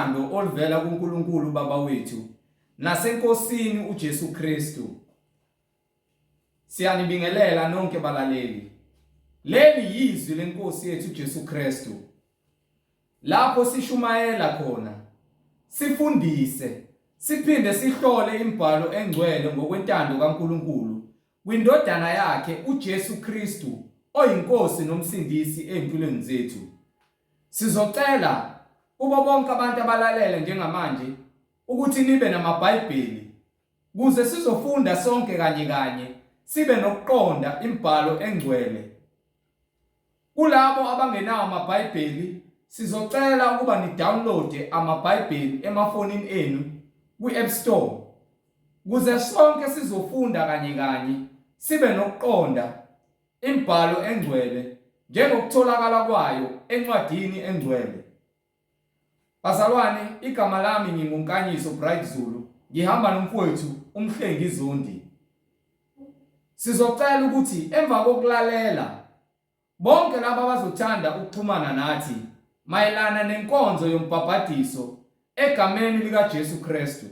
lothando oluvela kuNkulunkulu Baba wethu naseNkosini uJesu Kristu. Siyanibingelela nonke balaleli. Leli yizwi leNkosi yethu uJesu Kristu. Lapho sishumayela khona, sifundise, siphinde sihlole imibhalo engcwele ngokwentando kaNkulunkulu kwindodana yakhe uJesu Kristu oyinkosi nomsindisi empilweni zethu. Sizocela kubo bonke abantu abalalele njengamanje ukuthi nibe namaBhayibheli kuze sizofunda sonke kanye sibe nokuqonda imibhalo engcwele. Kulabo abangenawo amaBhayibheli sizocela ukuba ni-download amaBhayibheli emafonini enu kwi-App Store kuze sonke sizofunda kanye sibe nokuqonda imibhalo engcwele njengokutholakala kwayo encwadini engcwele. Bazalwane, igama lami nginguYeqiniso Bright Zulu, ngihamba nomfowethu uMhlengi Zondi. Sizocela ukuthi emva kokulalela bonke labo abazothanda ukuxhumana nathi mayelana nenkonzo yombhabhadiso egameni likaJesu Kristu,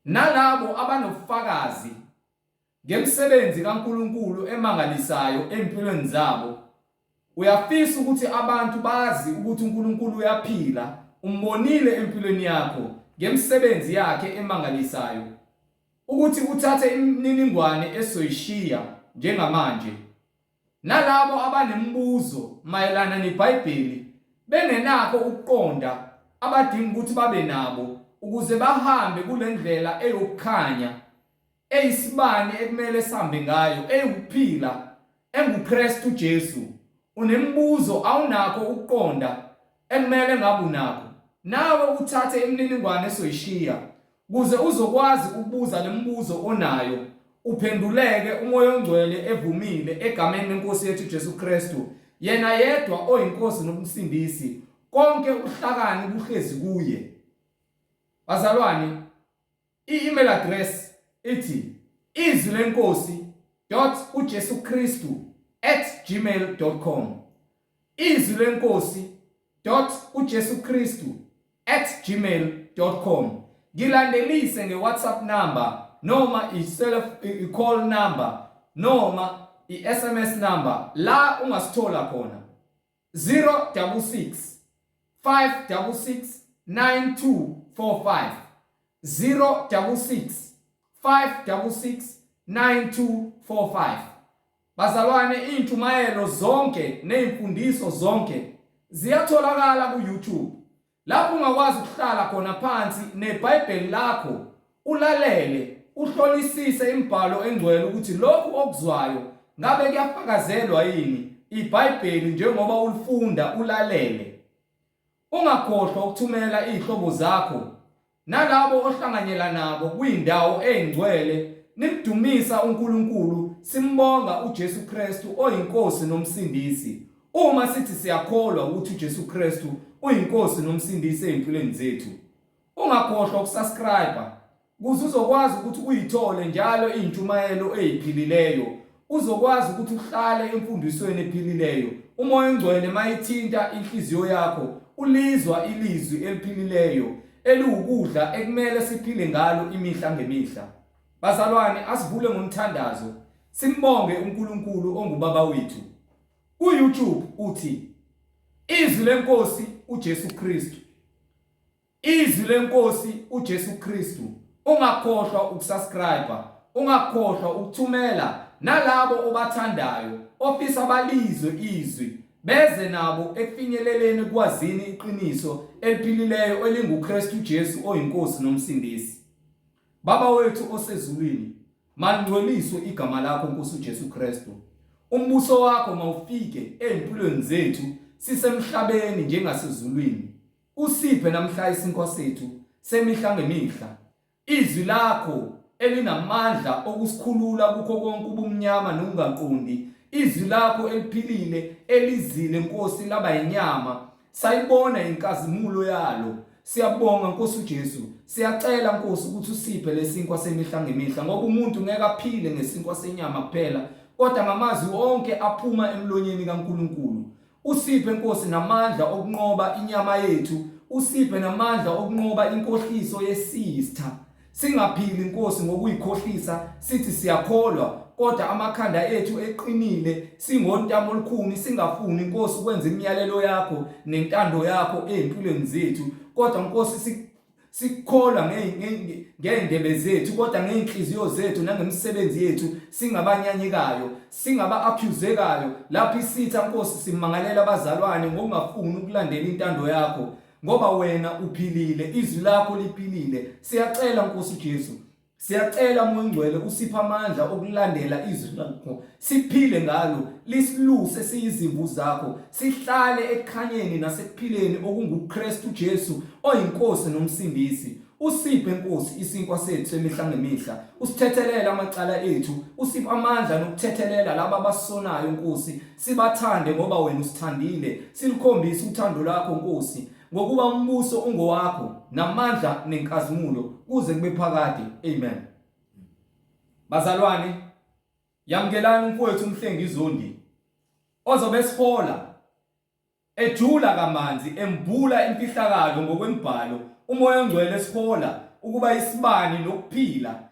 nalabo abanobufakazi ngemsebenzi kaNkulunkulu emangalisayo empilweni zabo, uyafisa ukuthi abantu bazi ukuthi uNkulunkulu uyaphila, umbonile empilweni yakho ngemsebenzi yakhe emangalisayo, ukuthi uthathe imininingwane esoyishiya njengamanje. Nalabo abanemibuzo mayelana neBhayibheli bengenakho ukuqonda abadinga ukuthi babe nabo ukuze bahambe kule ndlela eyokukhanya, eyisibani ekumele sihambe ngayo, eyokuphila, enguKristu Jesu. Unemibuzo awunakho ukuqonda ekumele ngabe unakho, nawe uthathe imininingwane esoyishiya kuze uzokwazi ukubuza lemibuzo onayo, uphenduleke uMoya oNgcwele evumile egameni leNkosi yethu Jesu Kristu, yena yedwa oyinkosi nomsindisi, konke uhlakani kuhlezi kuye. Bazalwane, i-email address ithi izwilenkosi.ujesukristu@gmail.com, izwilenkosi.ujesukristu@gmail.com. Ngilandelise ngeWhatsApp number noma i-call number noma i-SMS number la ungasithola khona 066 566 9245, 066 566 9245. Bazalwane, intumayelo zonke neimfundiso zonke ziyatholakala ku-YouTube, lapho ungakwazi ukuhlala khona phansi neBhayibheli lakho ulalele, uhlolisise imibhalo engcwele ukuthi lokhu okuzwayo ngabe kuyafakazelwa yini iBhayibheli njengoba ulifunda ulalele. Ungakhohlwa ukuthumela izihlobo zakho nalabo ohlanganyela nabo kwindawo engcwele nimdumisa uNkulunkulu, simbonga uJesu Kristu oyinkosi nomsindisi. Uma sithi siyakholwa ukuthi uJesu Kristu uyinkosi nomsindisi empilweni zethu, ungakhohlwa ukusubscribe kuze uzokwazi ukuthi uyithole njalo intshumayelo eziphilileyo, uzokwazi ukuthi uhlale emfundisweni ephilileyo. Umoya oNgcwele mayithinta inhliziyo yakho, ulizwa ilizwi eliphilileyo eliwukudla ekumele siphile ngalo imihla ngemihla. Bazalwane, asivule ngomthandazo simbonge uNkulunkulu ongubaba wethu. Ku-YouTube uthi izwi lenkosi uJesu Kristu, izwi lenkosi uJesu Kristu. Ungakhohlwa ukusubscribe, ungakhohlwa ukuthumela nalabo obathandayo ofisa balizwe izwi beze nabo ekufinyeleleni kwazini iqiniso eliphilileyo elinguKristu Jesu oyinkosi nomsindisi. Baba wethu osezulwini, malingcoliswe igama lakho Nkosi uJesu Kristu. Umbuso wakho mawufike empilweni zethu sisemhlabeni njengasezulwini. Usiphe namhla isinkwa sethu semihla ngemihla. Izwi lakho elinamandla okusikhulula kukho konke ubumnyama nokungaqondi. Izwi lakho eliphilile elizile Nkosi laba inyama, sayibona inkazimulo yalo. Siyabonga Nkosi uJesu, siyacela Nkosi ukuthi usiphe lesinkwa semihla ngemihla, ngoba umuntu ngeke aphile ngesinkwa senyama kuphela kodwa ngamazwi onke aphuma emlonyeni kaNkulunkulu. Usiphe Nkosi namandla okunqoba inyama yethu, usiphe namandla okunqoba inkohliso yesitha. Singaphili inkosi ngokuyikhohlisa sithi siyakholwa kodwa amakhanda ethu eqinile, singontamo olukhuni, singafuni inkosi ukwenza imiyalelo yakho nentando yakho empilweni zethu, kodwa inkosi sikholwa ngeindebe zethu, kodwa ngeinhliziyo zethu nangemsebenzi yethu singabanyanyekayo, singaba-accusekayo. Lapho isitha Nkosi simangalela abazalwane ngokungafuni ukulandela intando yakho, ngoba wena uphilile, izwi lakho liphilile. Siyacela Nkosi Jesu, siyacela Moya Ngcwele usiphe amandla okulandela izwi lakho, siphile ngalo, lisiluse siyizimvu zakho, sihlale ekukhanyeni nasekuphileni okunguKristu Jesu oyinkosi nomsindisi. Usiphe Nkosi isinkwa sethu semihla ngemihla, usithethelele amacala ethu, usiphe amandla nokuthethelela laba abasonayo Nkosi, sibathande ngoba wena usithandile, silikhombise uthando lwakho Nkosi, ngokuba umbuso ungowakho namandla nenkazimulo kuze kube phakade. Amen. Bazalwane, yamkelani umfowethu uMhlengizondi ozobe sihola ejula kamanzi embula imfihlakalo ngokwemibhalo. Umoya Ongcwele sihola ukuba isibani nokuphila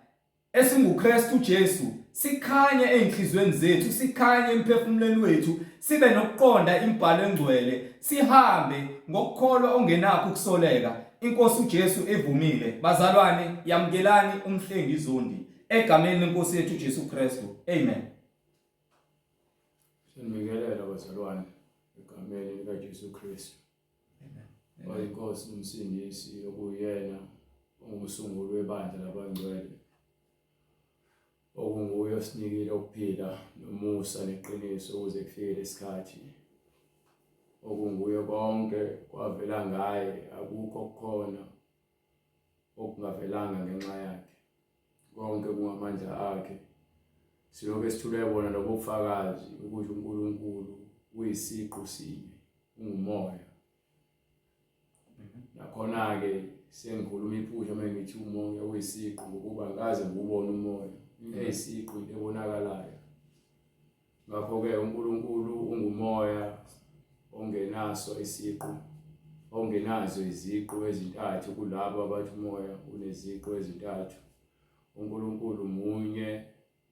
esinguKristu Jesu sikhanye einhlizweni zethu, sikhanye emphefumulweni wethu, sibe nokuqonda imibhalo engcwele, sihambe ngokukholwa ongenakho ukusoleka. Inkosi uJesu evumile. Bazalwane, yamkelani uMhlengizondi egameni lenkosi yethu Jesu Kristu. Amen. Sinibingelela bazalwane egameni likaJesu Kristu. Amen. Oyinkosi nomsindisi okuyena ongumsunguli webandla labangcwele, okunguye osinikile ukuphila nomusa neqiniso ukuze kufike lesikhathi, okunguye konke kwavela ngaye, akukho kukhona okungavelanga ngenxa yakhe, konke kungamandla akhe. Silokhu sithule bona lobo bufakazi ukuthi uNkulunkulu uyisiqu sinye, ungumoya. Nakhona-ke sengikhuluma iphutha uma ngithi umoya uyisiqu ngokuba ngaze ngubone umoya. Into eyisiqu into ebonakalayo. Ngakho-ke uNkulunkulu ungumoya ongenaso isiqu, ongenazo iziqu ezintathu kulabo abathi umoya uneziqu ezintathu. uNkulunkulu munye,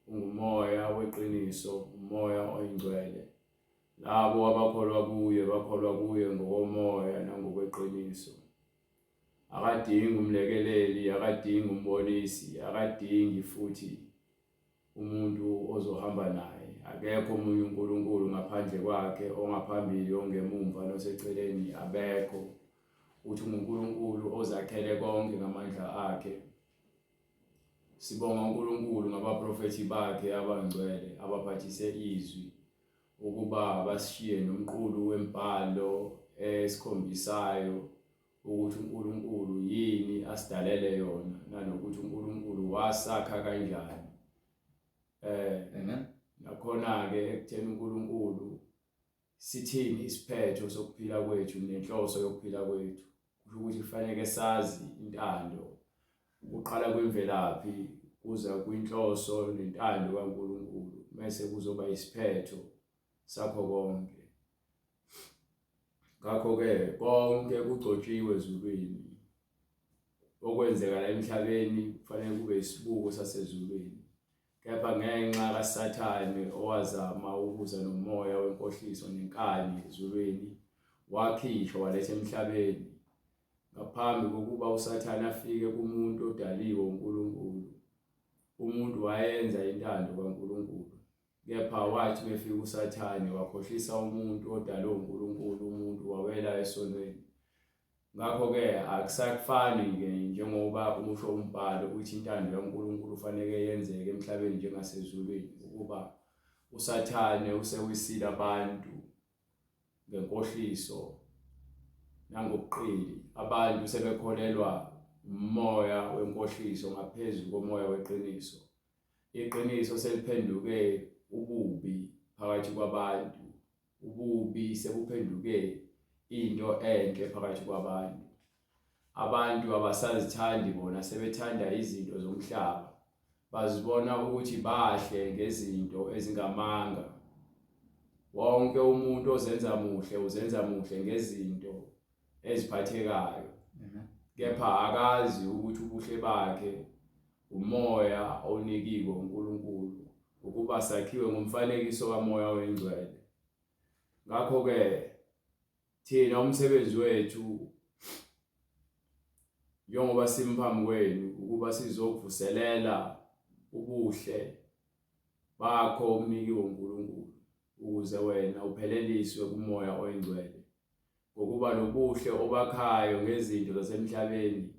ungumoya weqiniso, umoya oyingcwele. Labo abakholwa kuye bakholwa kuye ngokomoya nangokweqiniso. Akadingi umlekeleli, akadingi umbonisi, akadingi futhi umuntu ozohamba naye. Akekho omunye uNkulunkulu ngaphandle kwakhe, ongaphambili ongemumva noseceleni abekho. Uthi uNkulunkulu ozakhele konke ngamandla akhe. Sibonga uNkulunkulu ngabaprofethi bakhe abangcwele abaphathise izwi ukuba bashiye nomqulu wembhalo esikhombisayo ukuthi uNkulunkulu yini asidalele yona, nanokuthi uNkulunkulu wasakha kanjani. Amen. Nakhona-ke ekutheni uNkulunkulu sithini isiphetho sokuphila kwethu nenhloso yokuphila kwethu. Kusho ukuthi kufanele sazi intando, uqala kwimvelaphi kuza kwinhloso nentando kaNkulunkulu, bese kuzoba isiphetho sakho konke. Ngakho-ke konke kugcotshiwe ezulwini. Okwenzeka la emhlabeni kufanele kube isibuko sasezulwini. Kepha ngenxa kaSathane owazama ukuza nomoya wenkohliso nenkani ezulwini, wakhishwa waletha emhlabeni. Ngaphambi kokuba uSathane afike kumuntu odaliwe uNkulunkulu, umuntu wayenza intando kaNkulunkulu. Kepha wathi befika uSathane wakhohlisa umuntu odalwe uNkulunkulu, umuntu wawela esonweni. Ngakho-ke akusafani-ke njengoba umusho umbhalo ukuthi intando kaNkulunkulu kufanele yenzeke emhlabeni njengasezulwini, ukuba uSathane usewisile abantu ngenkohliso nangobuqili. Abantu sebekholelwa umoya wenkohliso ngaphezu komoya weqiniso. Iqiniso seliphenduke ububi phakathi kwabantu, ububi sebuphenduke into enhle phakathi kwabantu. Abantu abasazithandi bona, sebethanda izinto zomhlaba. Bazibona ukuthi bahle ngezinto ezingamanga. Wonke umuntu ozenza muhle uzenza muhle ngezinto eziphathekayo kepha akazi ukuthi ubuhle bakhe umoya onikiwe uNkulunkulu ukuba sakhiwe ngomfanekiso kamoya oyingcwele. Ngakho ke thina umsebenzi wethu njengoba simphambi kwenu ukuba sizokuvuselela ubuhle bakho omnikiwe uNkulunkulu ukuze wena upheleliswe kumoya oyingcwele ngokuba nobuhle obakhayo ngezinto zasemhlabeni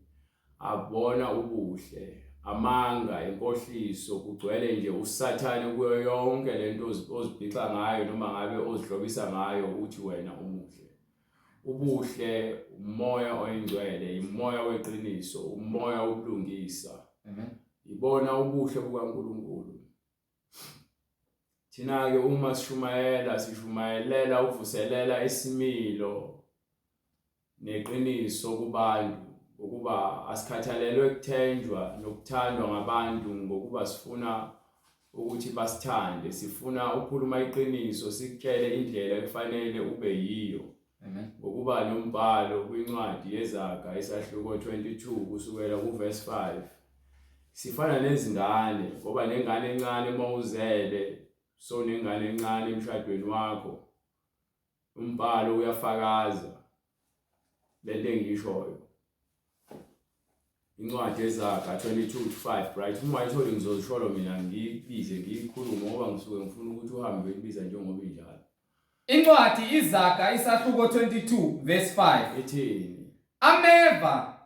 abona ubuhle amanga inkohliso kugcwele nje usathane kuyo yonke lento ozibhixa ngayo noma ngabe ozihlobisa ngayo uthi wena umuhle. Ubuhle umoya oyingcwele imoya weqiniso umoya wokulungisa. Amen. Ibona ubuhle bukaNkulunkulu. Thina ke uma sishumayelela uvuselela isimilo neqiniso kubantu ukuba asikhathalelwe ukuthenjwa nokuthandwa ngabantu ngokuba sifuna ukuthi basithande, sifuna ukukhuluma iqiniso sikutshele indlela efanele ube yiyo. Amen. Ngokuba nombhalo kwincwadi yezaga isahluko 22 kusukela kuverse 5 sifana nezingane ngoba nengane encane mawuzele so nengane encane emshadweni wakho umbhalo uyafakaza lento engishoyo. Incwadi yezaga 22:5 right uma ithole ngizosho mina ngiyibize ngiyikhuluma ngoba ngisuke ngifuna ukuthi uhambe uyibiza njengoba injalo. Incwadi izaga isahluko 22 verse 5 ethini ameva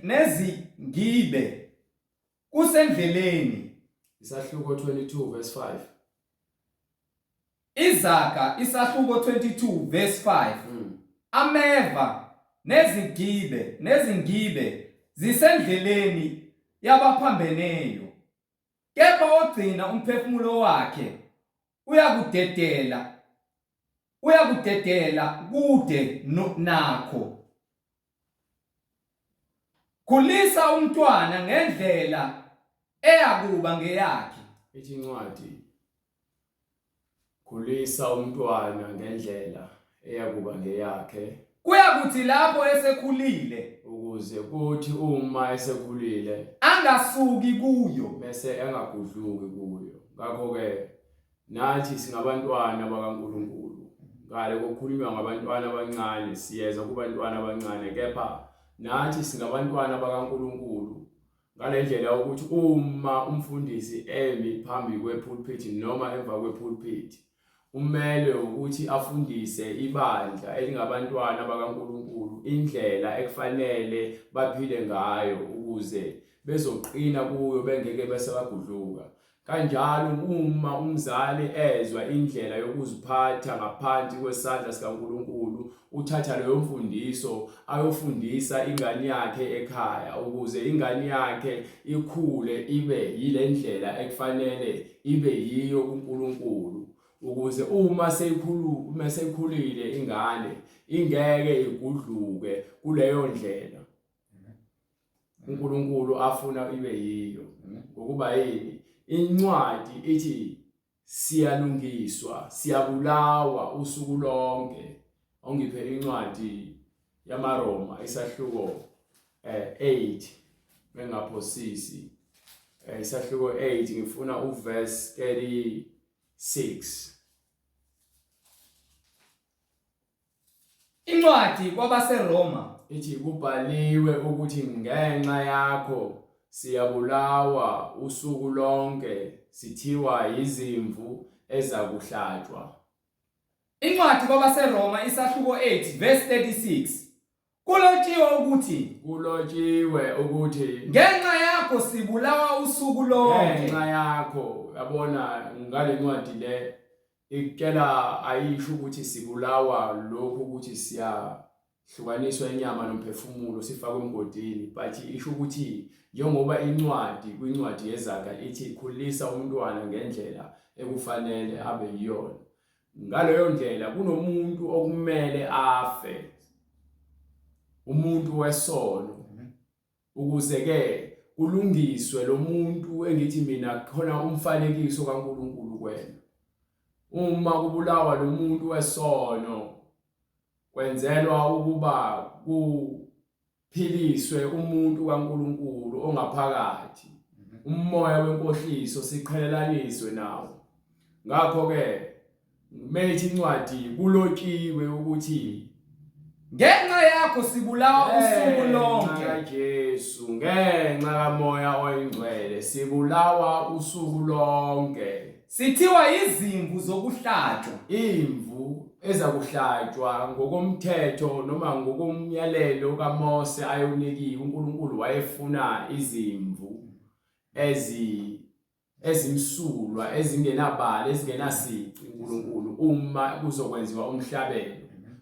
nezingibe kusendleleni. Isahluko 22 verse 5 Izaga isahluko 22 verse 5 ameva nezingibe zisendleleni yabaphambeneyo kepha ogcina umphefumulo wakhe uyakudedela kude nakho. Khulisa umntwana ngendlela eyakuba ngeyakhe. ithi incwadi khulisa umntwana ngendlela eyakuba ngeyakhe Kuyakuthi lapho esekhulile ukuze kuthi uma esekhulile angasuki kuyo bese engagudluki kuyo. Ngakho ke nathi singabantwana bakaNkulunkulu ngale kokukhulunywa ngabantwana abancane siyeza kubantwana abancane kepha nathi singabantwana bakaNkulunkulu ngale ndlela ukuthi uma umfundisi emi phambi kwepulpit noma emva kwepulpit umele ukuthi afundise ibandla elingabantwana bakaNkulunkulu indlela ekufanele baphile ngayo ukuze bezoqina kuyo bengeke bese bagudluka. Kanjalo uma umzali ezwa indlela yokuziphatha ngaphansi kwesandla sikaNkulunkulu uthatha leyo mfundiso ayofundisa ingane yakhe ekhaya ukuze ingane yakhe ikhule ibe yile ndlela ekufanele ibe yiyo kuNkulunkulu ukuze uma seyikhulile ingane ingeke igudluke kuleyo ndlela uNkulunkulu afuna ibe yiyo. Ngokuba yini incwadi ithi siyalungiswa siyabulawa usuku lonke. Ongiphe incwadi yamaRoma isahluko 8 bengaphosisi isahluko 8 ngifuna uverse 36. Incwadi kwabaseRoma ithi kubhaliwe ukuthi ngenxa yakho siyabulawa usuku lonke sithiwa izimvu ezakuhlatshwa. Incwadi kwabaseRoma isahluko 8 verse 36 kulotshiwe ukuthi ngenxa yakho sibulawa usuku lonke. Ngenxa yakho yabona ngale ncwadi le ikutshela ayisho ukuthi sibulawa lokho ukuthi siyahlukaniswa inyama nomphefumulo sifakwe emgodini but isho ukuthi njengoba kwincwadi yezaga ithi khulisa umntwana ngendlela ekufanele abe yiyona. Ngaleyo ndlela kunomuntu okumele afe umuntu wesono ukuze ke kulungiswe lo muntu engithi mina khona umfanekiso kaNkulunkulu kwena. Uma kubulawa lo muntu wesono kwenzelwa ukuba kuphiliswe umuntu kaNkulunkulu ongaphakathi, umoya wenkohliso siqhelelaniswe nawo. Ngakho ke methi incwadi kulotshiwe ukuthi ngenxa yakho sibulawa usuku lonke. Jesu ngenxa kamoya oyingcwele sibulawa usuku lonke. Sithiwa izimvu zokuhlatshwa, Imvu ezakuhlatshwa ngokomthetho noma ngokomyalelo kaMose ayonikiwe. uNkulunkulu wayefuna izimvu ezimsulwa ezingenabala ezingenasici uNkulunkulu uma kuzokwenziwa umhlabelo.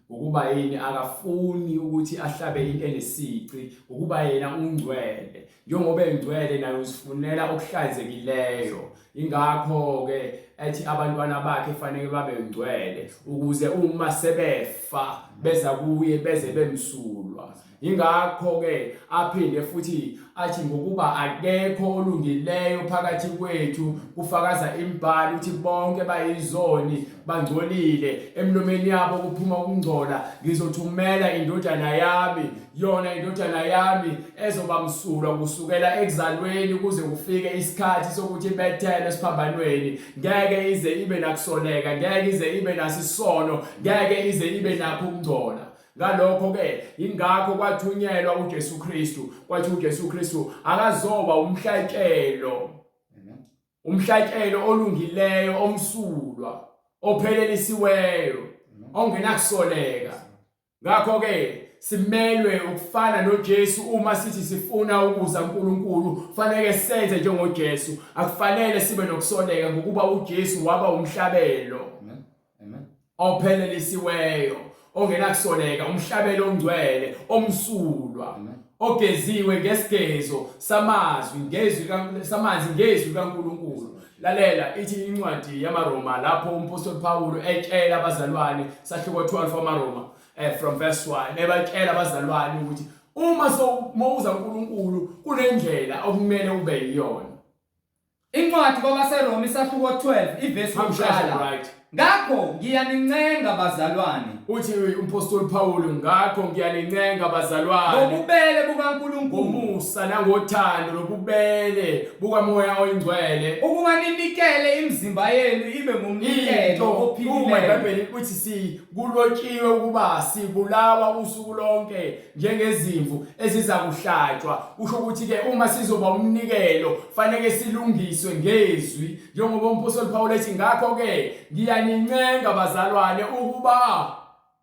Ukuba yini akafuni ukuthi ahlabe into enesici, ukuba yena ungcwele. Njengoba engcwele naye usifunela okuhlanzekileyo. Ingakho ke ethi abantwana bakhe fanele babe ngcwele ukuze uma sebefa beza kuye beze bemsulwa. Ingakho ke aphinde futhi athi ngokuba akekho olungileyo phakathi kwethu kufakaza imbali uthi bonke bayizoni bangcolile emlomeni yabo kuphuma ukungcola. Ngizothumela indodana yami, yona indodana yami ezobamsulwa kusukela ekuzalweni kuze kufike isikhathi sokuthi ibethele esiphambanweni. Ngeke ize ibe nakusoleka, ngeke ize ibe nasisono, ngeke ize ibe nakho ukungcola. Ngalokho ke ingakho kwathunyelwa uJesu Kristu, kwathi uJesu Kristu akazoba umhlatshelo, umhlatshelo olungileyo, omsulwa, ophelelisiweyo, ongenakusoleka. Ngakho ke simelwe ukufana noJesu. Uma sithi sifuna ukuza kuNkulunkulu fanele senze njengoJesu. Akufanele sibe nokusoleka ngokuba uJesu waba umhlabelo, amen, ophelelisiweyo, ongenakusoleka, umhlabelo ongcwele, omsulwa, ogeziwe ngesigezo samanzi ngezwi kaNkulunkulu. Lalela ithi incwadi yamaRoma lapho umpostoli Paulo etshela abazalwane, sahluko 12 amaRoma from verse 1, ebatshela abazalwane ukuthi uma uza kuNkulunkulu kunendlela okumele ube yiyona. Incwadi kwabaseRoma isahluko 12 iverse 1. Ngakho ngiyanincenga bazalwane, uthi umpostoli Paulo, ngakho ngiyanincenga bazalwane, ngobubele bukaNkulunkulu, ngomusa nangothando nobubele bukamoya oyingcwele, ukuba ninikele imizimba yenu ibe ngumnikelo ophilileyo. iBhayibheli uthi kulotshiwe ukuba sibulawa usuku lonke njengezimvu ezizakuhlatshwa. Usho ukuthi ke uma sizoba umnikelo fanele silungiswe ngezwi, njengoba umpostoli Paulo ethi ngakho ke ngiyanincenga bazalwane ukuba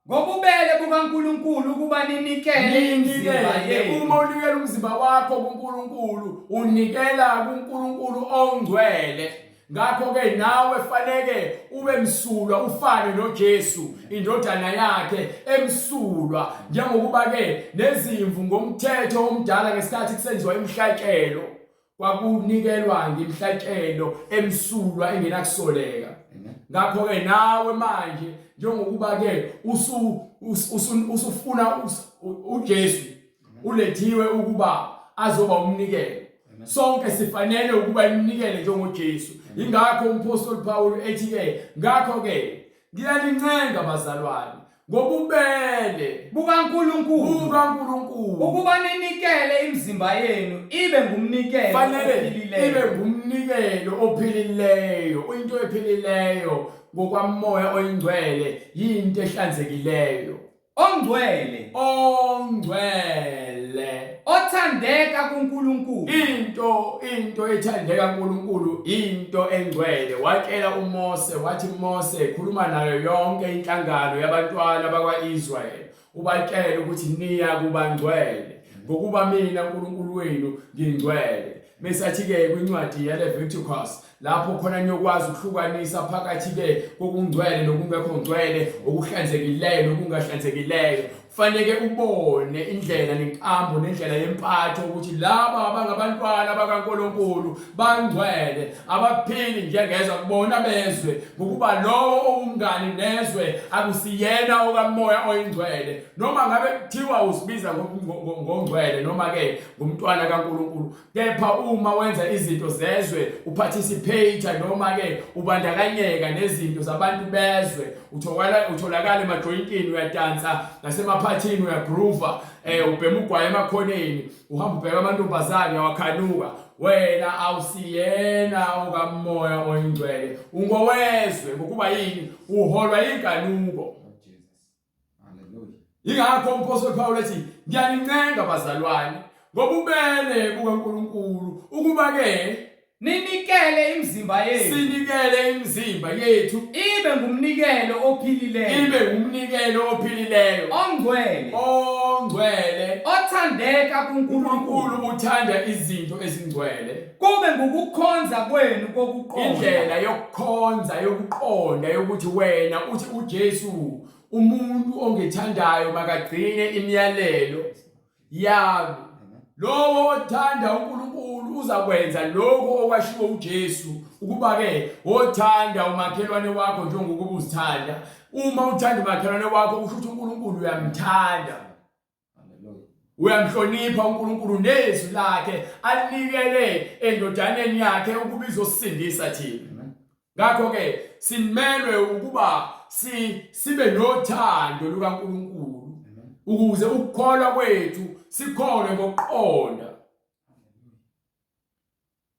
ngobubele bukaNkulunkulu ukuba ninikele imizimba yenu. Uma unikela umzimba wakho kuNkulunkulu unikela kuNkulunkulu ongcwele. Ngakho ke nawe fanele ube msulwa ufane noJesu indodana yakhe emsulwa, njengokuba ke nezimvu ngomthetho omdala ngesikhathi kusenziwa imhlatshelo kwakunikelwa ngemhlatshelo emsulwa engenakusoleka. Ngakho ke nawe manje njengokuba ke usufuna uJesu ulethiwe ukuba azoba umnikelo, sonke sifanele ukuba imnikele njengoJesu. Ingakho umpostoli Paulo ethi ke ngakho ke ngiyanincenga bazalwane ngobubele bukaNkulunkulu ukuba ninikele imizimba yenu ibe ngumnikelo ophilileyo, ibe ngumnikelo ophilileyo. Into ephilileyo ngokwamoya oyingcwele yinto ehlanzekileyo, ongcwele, othandeka kuNkulunkulu. Into ethandeka kuNkulunkulu into engcwele. Watshela uMose wathi, Mose khuluma nayo yonke inhlangano yabantwana bakwaIsrayeli ubatshele ukuthi niya kuba ngcwele ngokuba mina uNkulunkulu wenu ngingcwele. Mesathi ke kwincwadi yaLeviticus lapho khona niyokwazi ukuhlukanisa phakathi ke kokungcwele nokungekho ngcwele, okuhlanzekileyo nokungahlanzekileyo. Fanele ubone indlela nenkambo nendlela yempatho ukuthi laba abangabantwana bakaNkulunkulu bangcwele, abaphili njengezwe kubona bezwe ngokuba lowo owumngani nezwe akusiyena okamoya oyingcwele. Noma ngabe kuthiwa usibiza ngongcwele noma ke ngumntwana kaNkulunkulu, kepha uma wenza izinto zezwe uparticipate noma ke ubandakanyeka nezinto zabantu bezwe, utholakala emajointini uyadansa nasemaphathini uyagroove ubhema ugwaye emakhoneni uhamba ubheka amantombazane wakhanuka wena awusiyena okamoya oyingcwele ungowezwe ngokuba yini uholwa inkanuko. Ingakho umpostoli Paul ethi ngiyanincenga bazalwane ngobubele bukaNkulunkulu ukuba ke ninikele imizimba yethu, sinikele imizimba yethu ibe ngumnikelo ophilileyo, ongcwele, othandeka kuNkulunkulu, uthanda izinto ezingcwele, kube ngukukhonza kwenu kokuqonda. Indlela yokukhonza yokuqonda yokuthi wena uthi uJesu umuntu ongethandayo makagcine imiyalelo yami. Lowo othanda uNkulunkulu uzakwenza lokho okwashiwo uJesu ukuba ke othanda umakhelwane wakho njengokuba uzithanda. Uma uthanda umakhelwane wakho kusho ukuthi uNkulunkulu uyamthanda. Uyamhlonipha uNkulunkulu nezwi lakhe alinikele endodaneni yakhe ukuba izosindisa thina. Ngakho ke simelwe ukuba sibe nothando lukaNkulunkulu ukuze ukukholwa kwethu sikholwe ngokuqonda.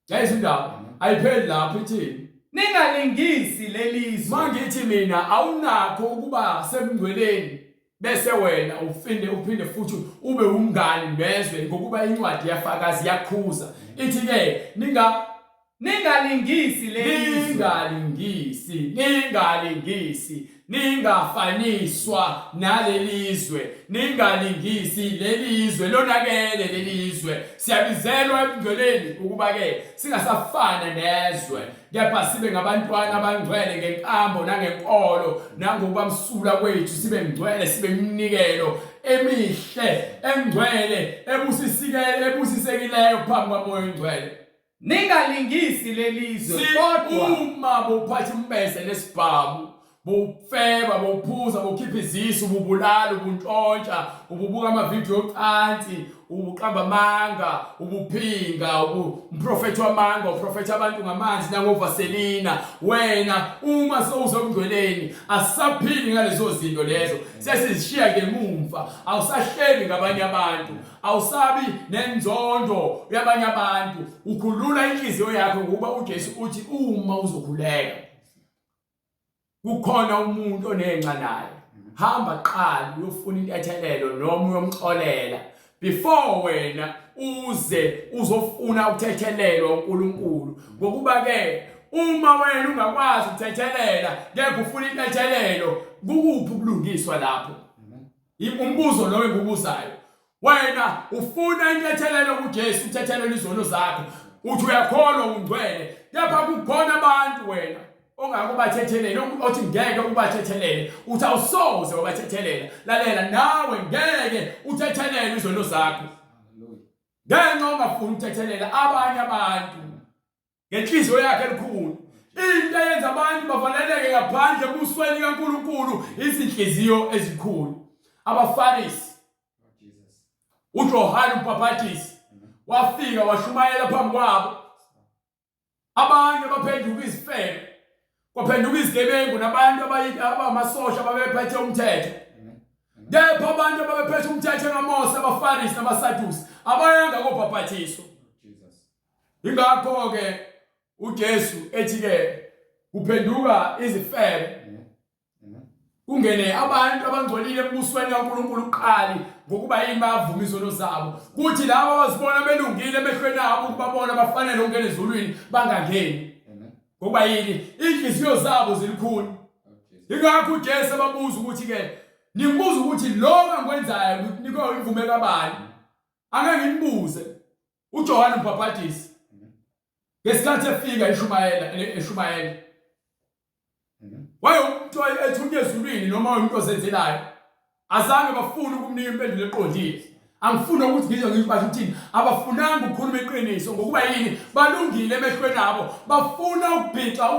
Yazi indaba ayipheli lapho ithini ningalingisi lelizwe. Mangithi mina awunakho ukuba semngcweleni bese wena uphinde futhi ube umngani nezwe ngokuba incwadi yafakazi yakhuza ithi ke ningalingisi lelizwe, ningafaniswa nalelizwe, ningalingisi lelizwe, lonakele lelizwe. Siyabizelwa emngcweleni ukuba ke singasafana nezwe, kepha sibe ngabantwana abangcwele ngenkambo nangenkolo nangokuba msula kwethu sibe ngcwele, sibe iminikelo emihle, engcwele, ebusisekileyo phambi kaMoya oNgcwele. Ningalingisi lelizwe, kodwa uma buphatha umbese nesibhamu, bufeba, buphuza, bukhipha izisu, ububulala, ubuntshontsha, ububuka amavidiyo ocansi, ubuqamba amanga, ubuphinga, umprofethi wamanga, uprofethi abantu ngamanzi nangovaselina. Wena uma sewuzomngcweleni asaphili ngalezo zinto lezo, sesizishiya ngemumva, awusahleli ngabanye abantu, awusabi nenzondo yabanye abantu, ukhulula inhliziyo yakho ngoba uJesu uthi uma uzokhuleka kukhona umuntu onenxa naye, hamba qala uyofuna intethelelo noma uyomxolela before wena uzofuna ukuthethelelwa uNkulunkulu. Ngokuba ke uma wena ungakwazi ukuthethelela ngeke ufune intethelelo, kukuphi ukulungiswa lapho? Umbuzo lo engibuzayo, wena ufuna intethelelo kuJesu, uthethelele izono zakho, uthi uyakholwa ungcwele, kepha kukhona abantu wena ongakubathethelele, othi ngeke ubathethelele, uthi awusoze wabathethelela. Lalela, nawe ngeke uthethelele izono zakho ngenxa ongafuni ukuthethelela abanye abantu ngenhliziyo yakhe elikhulu. Into eyenza abantu bavaleleke ngaphandle ebusweni kaNkulunkulu izinhliziyo ezikhulu. Abafarisi, uJohane uMbhaphatisi wafika washumayela phambi kwabo, abanye baphenduka izifebe, kwaphenduka izigebengu nabantu abamasosha babephethe umthetho. Kepha abantu ababephethe umthetho ngaMose, abaFarisi nabaSadusi, abayanga koBhaphathiso. Ingakho ke uJesu ethi ke kuphenduka izifebe, kungene abantu abangcolile ebusweni kaNkulunkulu uqali ngokuba yini bavuma izono zabo, kuthi labo abazibona belungile emehlweni abo ukubabona bafanele ukungena ezulwini bangangeni. Ngoba yini? Inhliziyo zabo zilikhuni. Ingakho uJesu ababuza ukuthi ke nimbuza ukuthi lo angikwenzayo nikho imvume kabani? Angeke ngimbuze uJohane uMbhaphatisi ngesikhathi efika eShumayela waye umuntu ethunywe ezulwini noma umuntu ozenzelayo, azange bafuna ukumnika impendulo eqondile. Angifuna ukuthi ngize ngibasho ukuthi abafunanga ukukhuluma iqiniso ngokuba yini balungile emehlweni abo, bafuna ukubhixa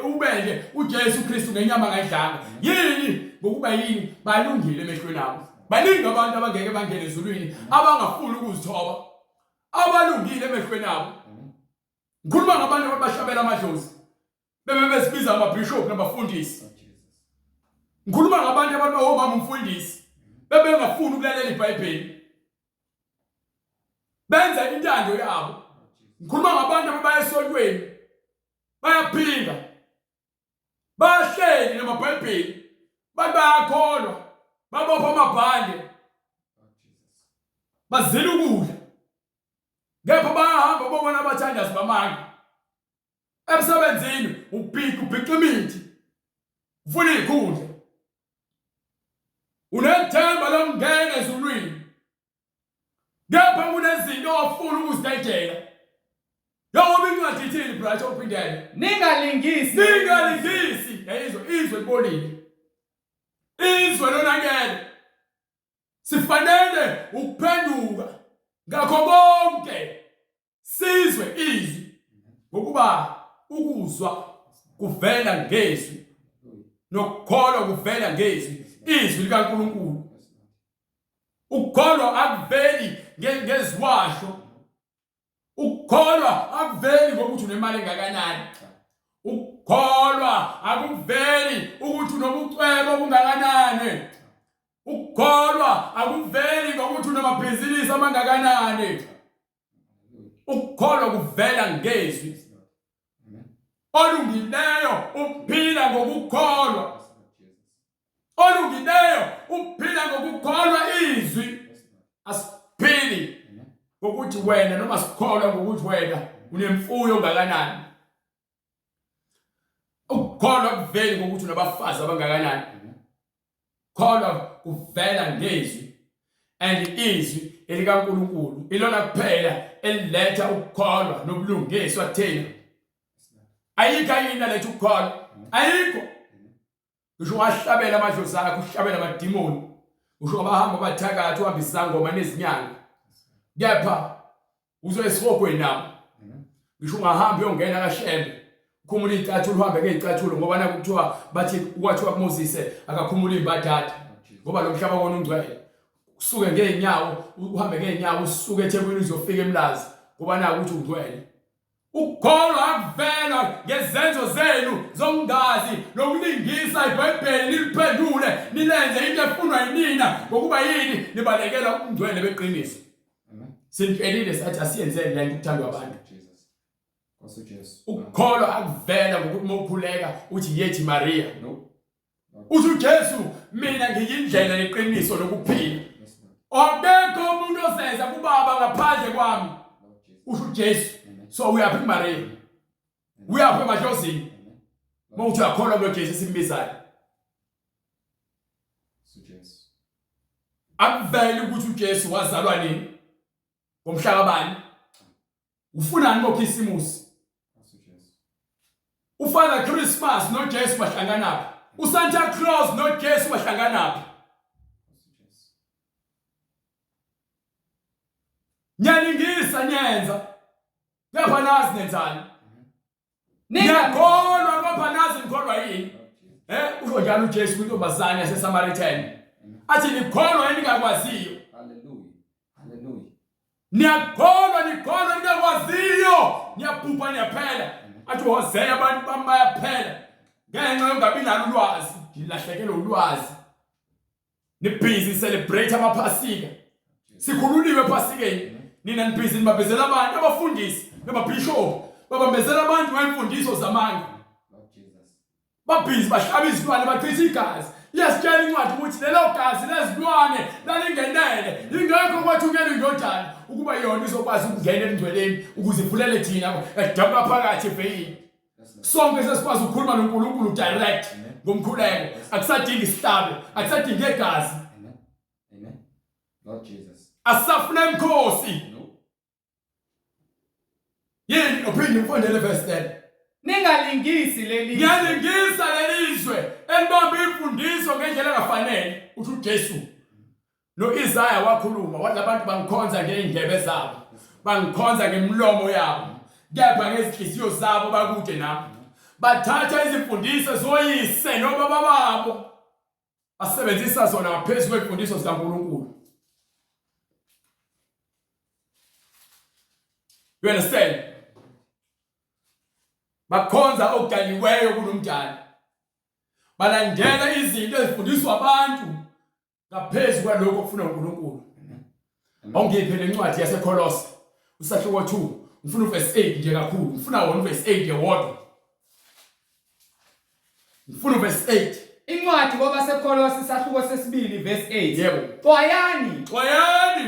ubenge uJesu Kristu ngenyama ngayidlanga. Yini ngokuba yini balungile emehlweni abo. Baningi abantu abangeke bangene ezulwini abangafuni ukuzithoba, abalungile emehlweni abo. Ngikhuluma ngabantu abashabela amadlozi, bebe besibiza amabishop nabafundisi. Ngikhuluma ngabantu ababehoma umfundisi bebengafuni ukulalela iBhayibheli. Benza intando yabo. Ngikhuluma ngabantu ababaya esontweni. Bayaphinga. Bahleli namaBhayibheli. Bayakholwa. Babopha amabhande. Bazila ukudla. Ngepha bayahamba bobona abathandazi bamanga. Emsebenzini ubhiqa imithi. Ufuna ikhundla. Unethemba lokungena ezulwini. Ngapha kunezinto ofuna ukuzidedela. Yabo incwadi ithini brother uphindele? Ningalingisi. Izwe libonile. Izwe lonakele. Sifanele ukuphenduka ngakho konke. Sizwe izwi ngokuba ukuzwa kuvela ngezwi nokukholwa kuvela ngezwi. Izwi likaNkulunkulu. Ukukholwa akuveli ngeziwasho. Ukukholwa akuveli ngokuthi unemali engakanani. Ukukholwa akuveli ukuthi unobucwebo obungakanani. Ukukholwa akuveli ngokuthi unamabhizinisi amangakanani. Ukukholwa kuvela ngezwi. Olungileyo uphila ngokukholwa. Olungileyo uphila ngokukholwa izwi. Asiphili ngokuthi wena noma sikholwa ngokuthi wena unemfuyo ngakanani. Ukukholwa kuveli ngokuthi unabafazi abangakanani. Ukukholwa kuvela ngezwi. And izwi elikaNkulunkulu ilona kuphela eliletha ukukholwa nobulungiswa kuthina. Ayikho yini letha ukukholwa. Ayikho. Usho wahlabela amadlozi akho, uhlabela amadimoni. Usho abahamba abathakathi uhamba isangoma nezinyanga. Kepha uzoyesihogweni nabo. Usho ungahamba uyongena kaShembe. Ukhumula izicathulo uhambe ngezicathulo ngoba nakuthiwa bathi ukwathiwa kuMoses akakhumula imbadada. Ngoba lo mhlaba wona ungcwele. Usuke ngeenyawo, uhambe ngeenyawo usuke eThekwini uzofika eMlazi ngoba nakuthi ungcwele. Ukukholwa akuvela ngezenzo zenu zongazi nokulingisa iBhayibheli niliphendule nilenze into efunwa yinina ngokuba yini nibalekela ukungcwele beqiniso. Sintshelile sathi asiyenzeni lento ukuthandwa abantu. Ukukholwa akuvela ngokuthi mokhuleka uthi yethi Maria. Uthi uJesu mina ngiyindlela neqiniso lokuphila. Akekho umuntu ozenza kubaba ngaphandle kwami. Usho uJesu. So uyaphi kuMaria? Uyaphi emadlozini? Mawuthi uyakholwa kuJesu simbizayo. Akuveli ukuthi uJesu wazalwa nini? Ngomhla kabani? Ufunani ngoKhisimusi? Ufather Christmas noJesu bahlanganaphi? uSanta Claus noJesu bahlanganaphi? Nyaningisa nyenza. Ngapha nazi nenzani? Ngiyakholwa ngapha nazi ngikholwa yini? Usho njalo uJesu kwintombazane yaseSamaritan. Athi nikholwa eningakwaziyo. Hallelujah. Niyakholwa ningakwaziyo. Niyabhubha niyaphela. Athi Hosea abantu bami bayaphela. Ngenxa yongabi nalo ulwazi, ngilahlekelwe ulwazi. Nibhizi celebrate amaphasika. Sikhululiwe ephasikeni. Nina nibhizi nibabezela abantu abafundisi, nababishop, babambezela abantu ngemfundiso zamanga. Babhizi bahlaba izilwane bachitha igazi. Yasitshela incwadi ukuthi lelo gazi lezilwane lalingenele. Ingekho kwathukela indodana ukuba yona izokwazi ukungena emngcweleni ukuze ivulele thina edabula phakathi eveyini. Sonke sesikwazi ukukhuluma noNkulunkulu direct ngomkhuleko. Akusadingi isihlabe, akusadingi igazi. Amen. Lord Jesus. Asafuna inkosi. Yini uphinde ufundele verse 10. Ningalingisi leli. Ngiyalingisa lelizwe elibamba imfundiso ngendlela engafanele. Uthi uJesu. NoIsaya wakhuluma wathi abantu bangikhonza ngeindlebe zabo. Bangikhonza ngemlomo yabo. Kepha ngezinhliziyo zabo bakude nami. Bathatha izimfundiso zoyise nobaba babo. Asebenzisa zona ngaphezulu kwemfundiso zikaNkulunkulu. You understand? Bakhonza okudaliweyo kunomdali. balandela izinto ezifundiswa abantu ngaphezulu kwalokho okufuna uNkulunkulu. Awungiphe lencwadi yaseKolose usahluko 2 ngifuna uverse 8 nje kakhulu, ngifuna wona uverse 8 yewodwa. Ngifuna uverse 8. Incwadi kwabaseKolose isahluko sesibili verse 8. Yebo. Xwayani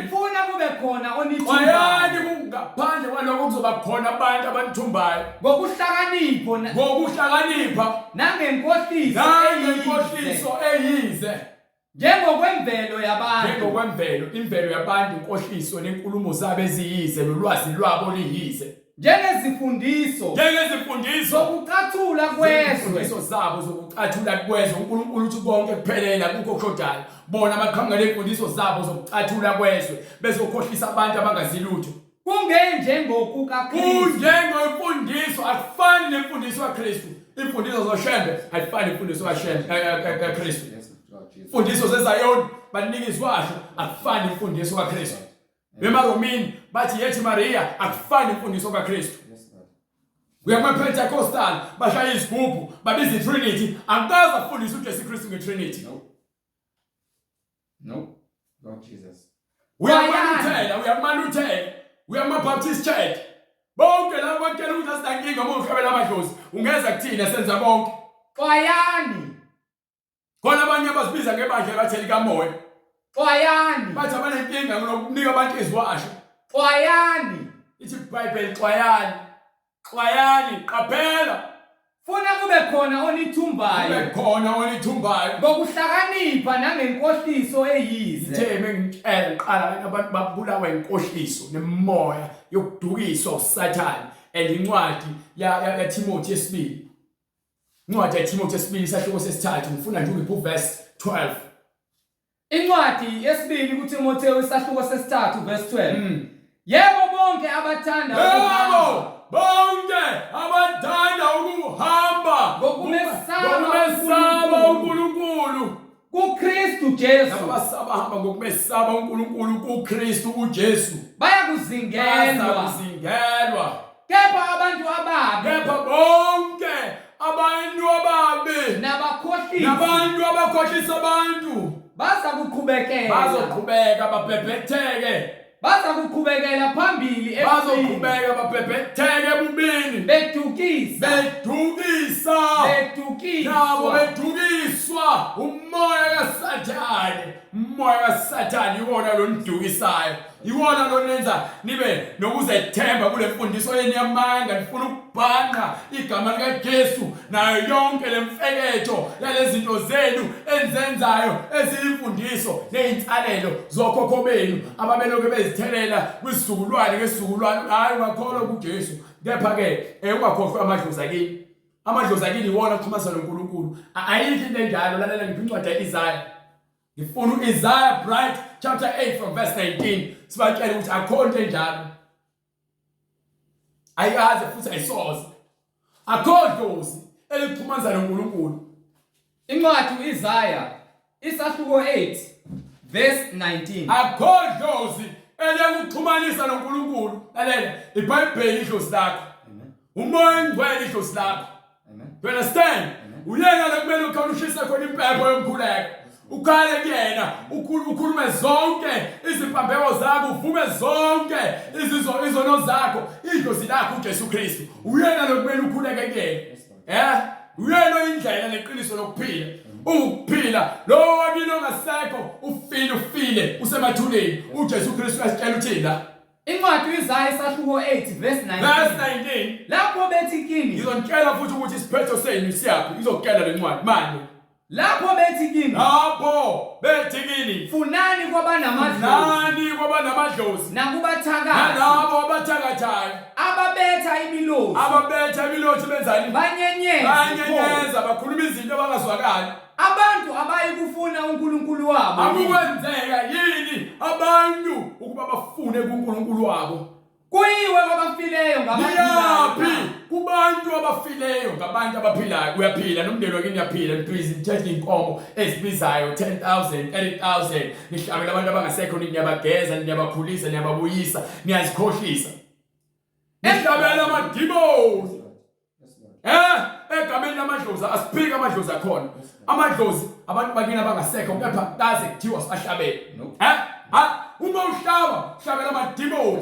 Funa kube khona onithumbayo. xwayani ngaphandle kwalokho kuzoba khona abantu abanithumbayo. Ngokuhlakanipha nangenkohliso eyize. Njengokwemvelo yabantu. Imvelo yabantu, inkohliso nenkulumo zabo eziyize nolwazi lwabo liyize. Njengezifundiso zokucathula kwezwe. Imfundiso zabo zokucathula kwezwe. uNkulunkulu uthi konke kuphelela kukho kodala. Bona baqhamuka nemfundiso zabo zokucathula kwezwe bezokhohlisa abantu abangazilutho. Kunjengemfundiso akufani nemfundiso kaKristu. Imfundiso zoshembe ayifani nemfundiso kaKristu. Imfundiso zeZayoni banika izwasho akufani imfundiso kaKristu. BeMaromini bathi yethi Maria akufani imfundiso kaKristu. UyamaPentecostal bashaya izigubhu babiza iTrinity, akaza afundisa uJesu Kristu ngeTrinity. No. Lord Jesus. UyamaLuthela, uyamaBaptist Church. Bonke labo bakutshela ukuthi asinankinga uma uhlabela amadlozi, ungeza kuthina senza bonke. Xwayani. Khona abanye abazibiza ngebandla bathi likamoya. Xwayani. Bathi abanenkinga ngokunika abantu izwasho. Xwayani. Ithi iBhayibheli xwayani, qaphela. Funa kube khona onithumbayo. Ngokuhlakanipha nangenkohliso eyize. Ngitheme ngicela ngiqala abantu babulawa inkohliso nemoya yokudukiswa uSathane. Incwadi ya Timothy yesibili. Incwadi ya Timothy yesibili isahluko sesithathu ngifuna nje ungiphe uverse 12. Incwadi yesibili kuTimotheo isahluko sesithathu verse 12. Yebo bonke abathanda ukuhamba ngokumesaba uNkulunkulu kuKristu Jesu. Abasabahamba ngokumesaba uNkulunkulu kuKristu uJesu bayakuzingelwa. Kepha abantu ababi nabantu abakhohlisa abantu bazoqhubeka babhebhetheke. Bazakuqhubekela phambili babhebhetheke ebubini. Bedukisa. Nabo bedukiswa umoya kaSathane iwona lo nidukisayo. Iwona lo nenza nibe nokuzethemba kule mfundiso yeni yamanga. Nifuna ukubhanqa igama likaJesu nayo yonke lemfeketho yalezinto zenu enzenzayo eziyimfundiso neinsalelo zokhokho benu ababeloke bezithelela kwisizukulwane ngesizukulwane. Hayi ungakholwa kuJesu. Kepha ke ungakhohlwa amadlozi akini. Amadlozi akini iwona axhumana noNkulunkulu. Ayikho into enjalo. Lalela ngiphi incwadi yaIsaya. Ngifuna uIsaiah Bright chapter 8 from verse 19. Sibakele ukuthi akho into enjalo. Ayazi futhi ayisoze. Akho dlozi elixhumana noNkulunkulu. Incwadi uIsaiah isahluko 8 verse 19. Akho dlozi elikuxhumanisa noNkulunkulu. Lalela iBhayibheli idlozi lakho. Umoya ngcwele idlozi lakho. You understand? Uyena lokumele ukhalushise khona impepho yomkhuleko. Ukhale kuyena, ukhulume zonke izimpambeko zakho, uvume zonke izono zakho, idlozi lakho uJesu Kristu. Uyena lokumele ukhuleke kuyena. Uyena indlela neqiniso lokuphila. Ukuphila lo wakini ongasekho ufile usemathuleni. uJesu Kristu asitshela uthina. Incwadi uIsaiah isahluko 8 verse 19. Lapho bethi kini. Ngizonitshela futhi ukuthi isiphetho senu siyaphi. Izokutshela lencwadi manje. Lapho bethi kini. Funani kwabanamadlozi. Nakubathakathi. Nalabo abathakathayo. Ababetha imilothi benzani? Banyenyeza bakhuluma izinto abangazwakali. Abantu abayikufuna uNkulunkulu wabo. Akukwenzeka yini abantu ukuba bafune kuNkulunkulu wabo? Kuyiwe kwabafileyo ngabaphilayo. Kubantu abafileyo ngabantu abaphilayo. Uyaphila nomndeni wakini uyaphila. Nibhizi nithethe inkomo ezibizayo 10,000, 30,000. Nihlabela abantu abangasekho niyabageza, niyabakhulisa, niyababuyisa, niyazikhohlisa. Nihlabela amadimoni. egameni lamadlozi asiphiki amadlozi akhona amadlozi abantu bakini abangasekho kepha kaze kuthiwa sibahlabele uma uhlabela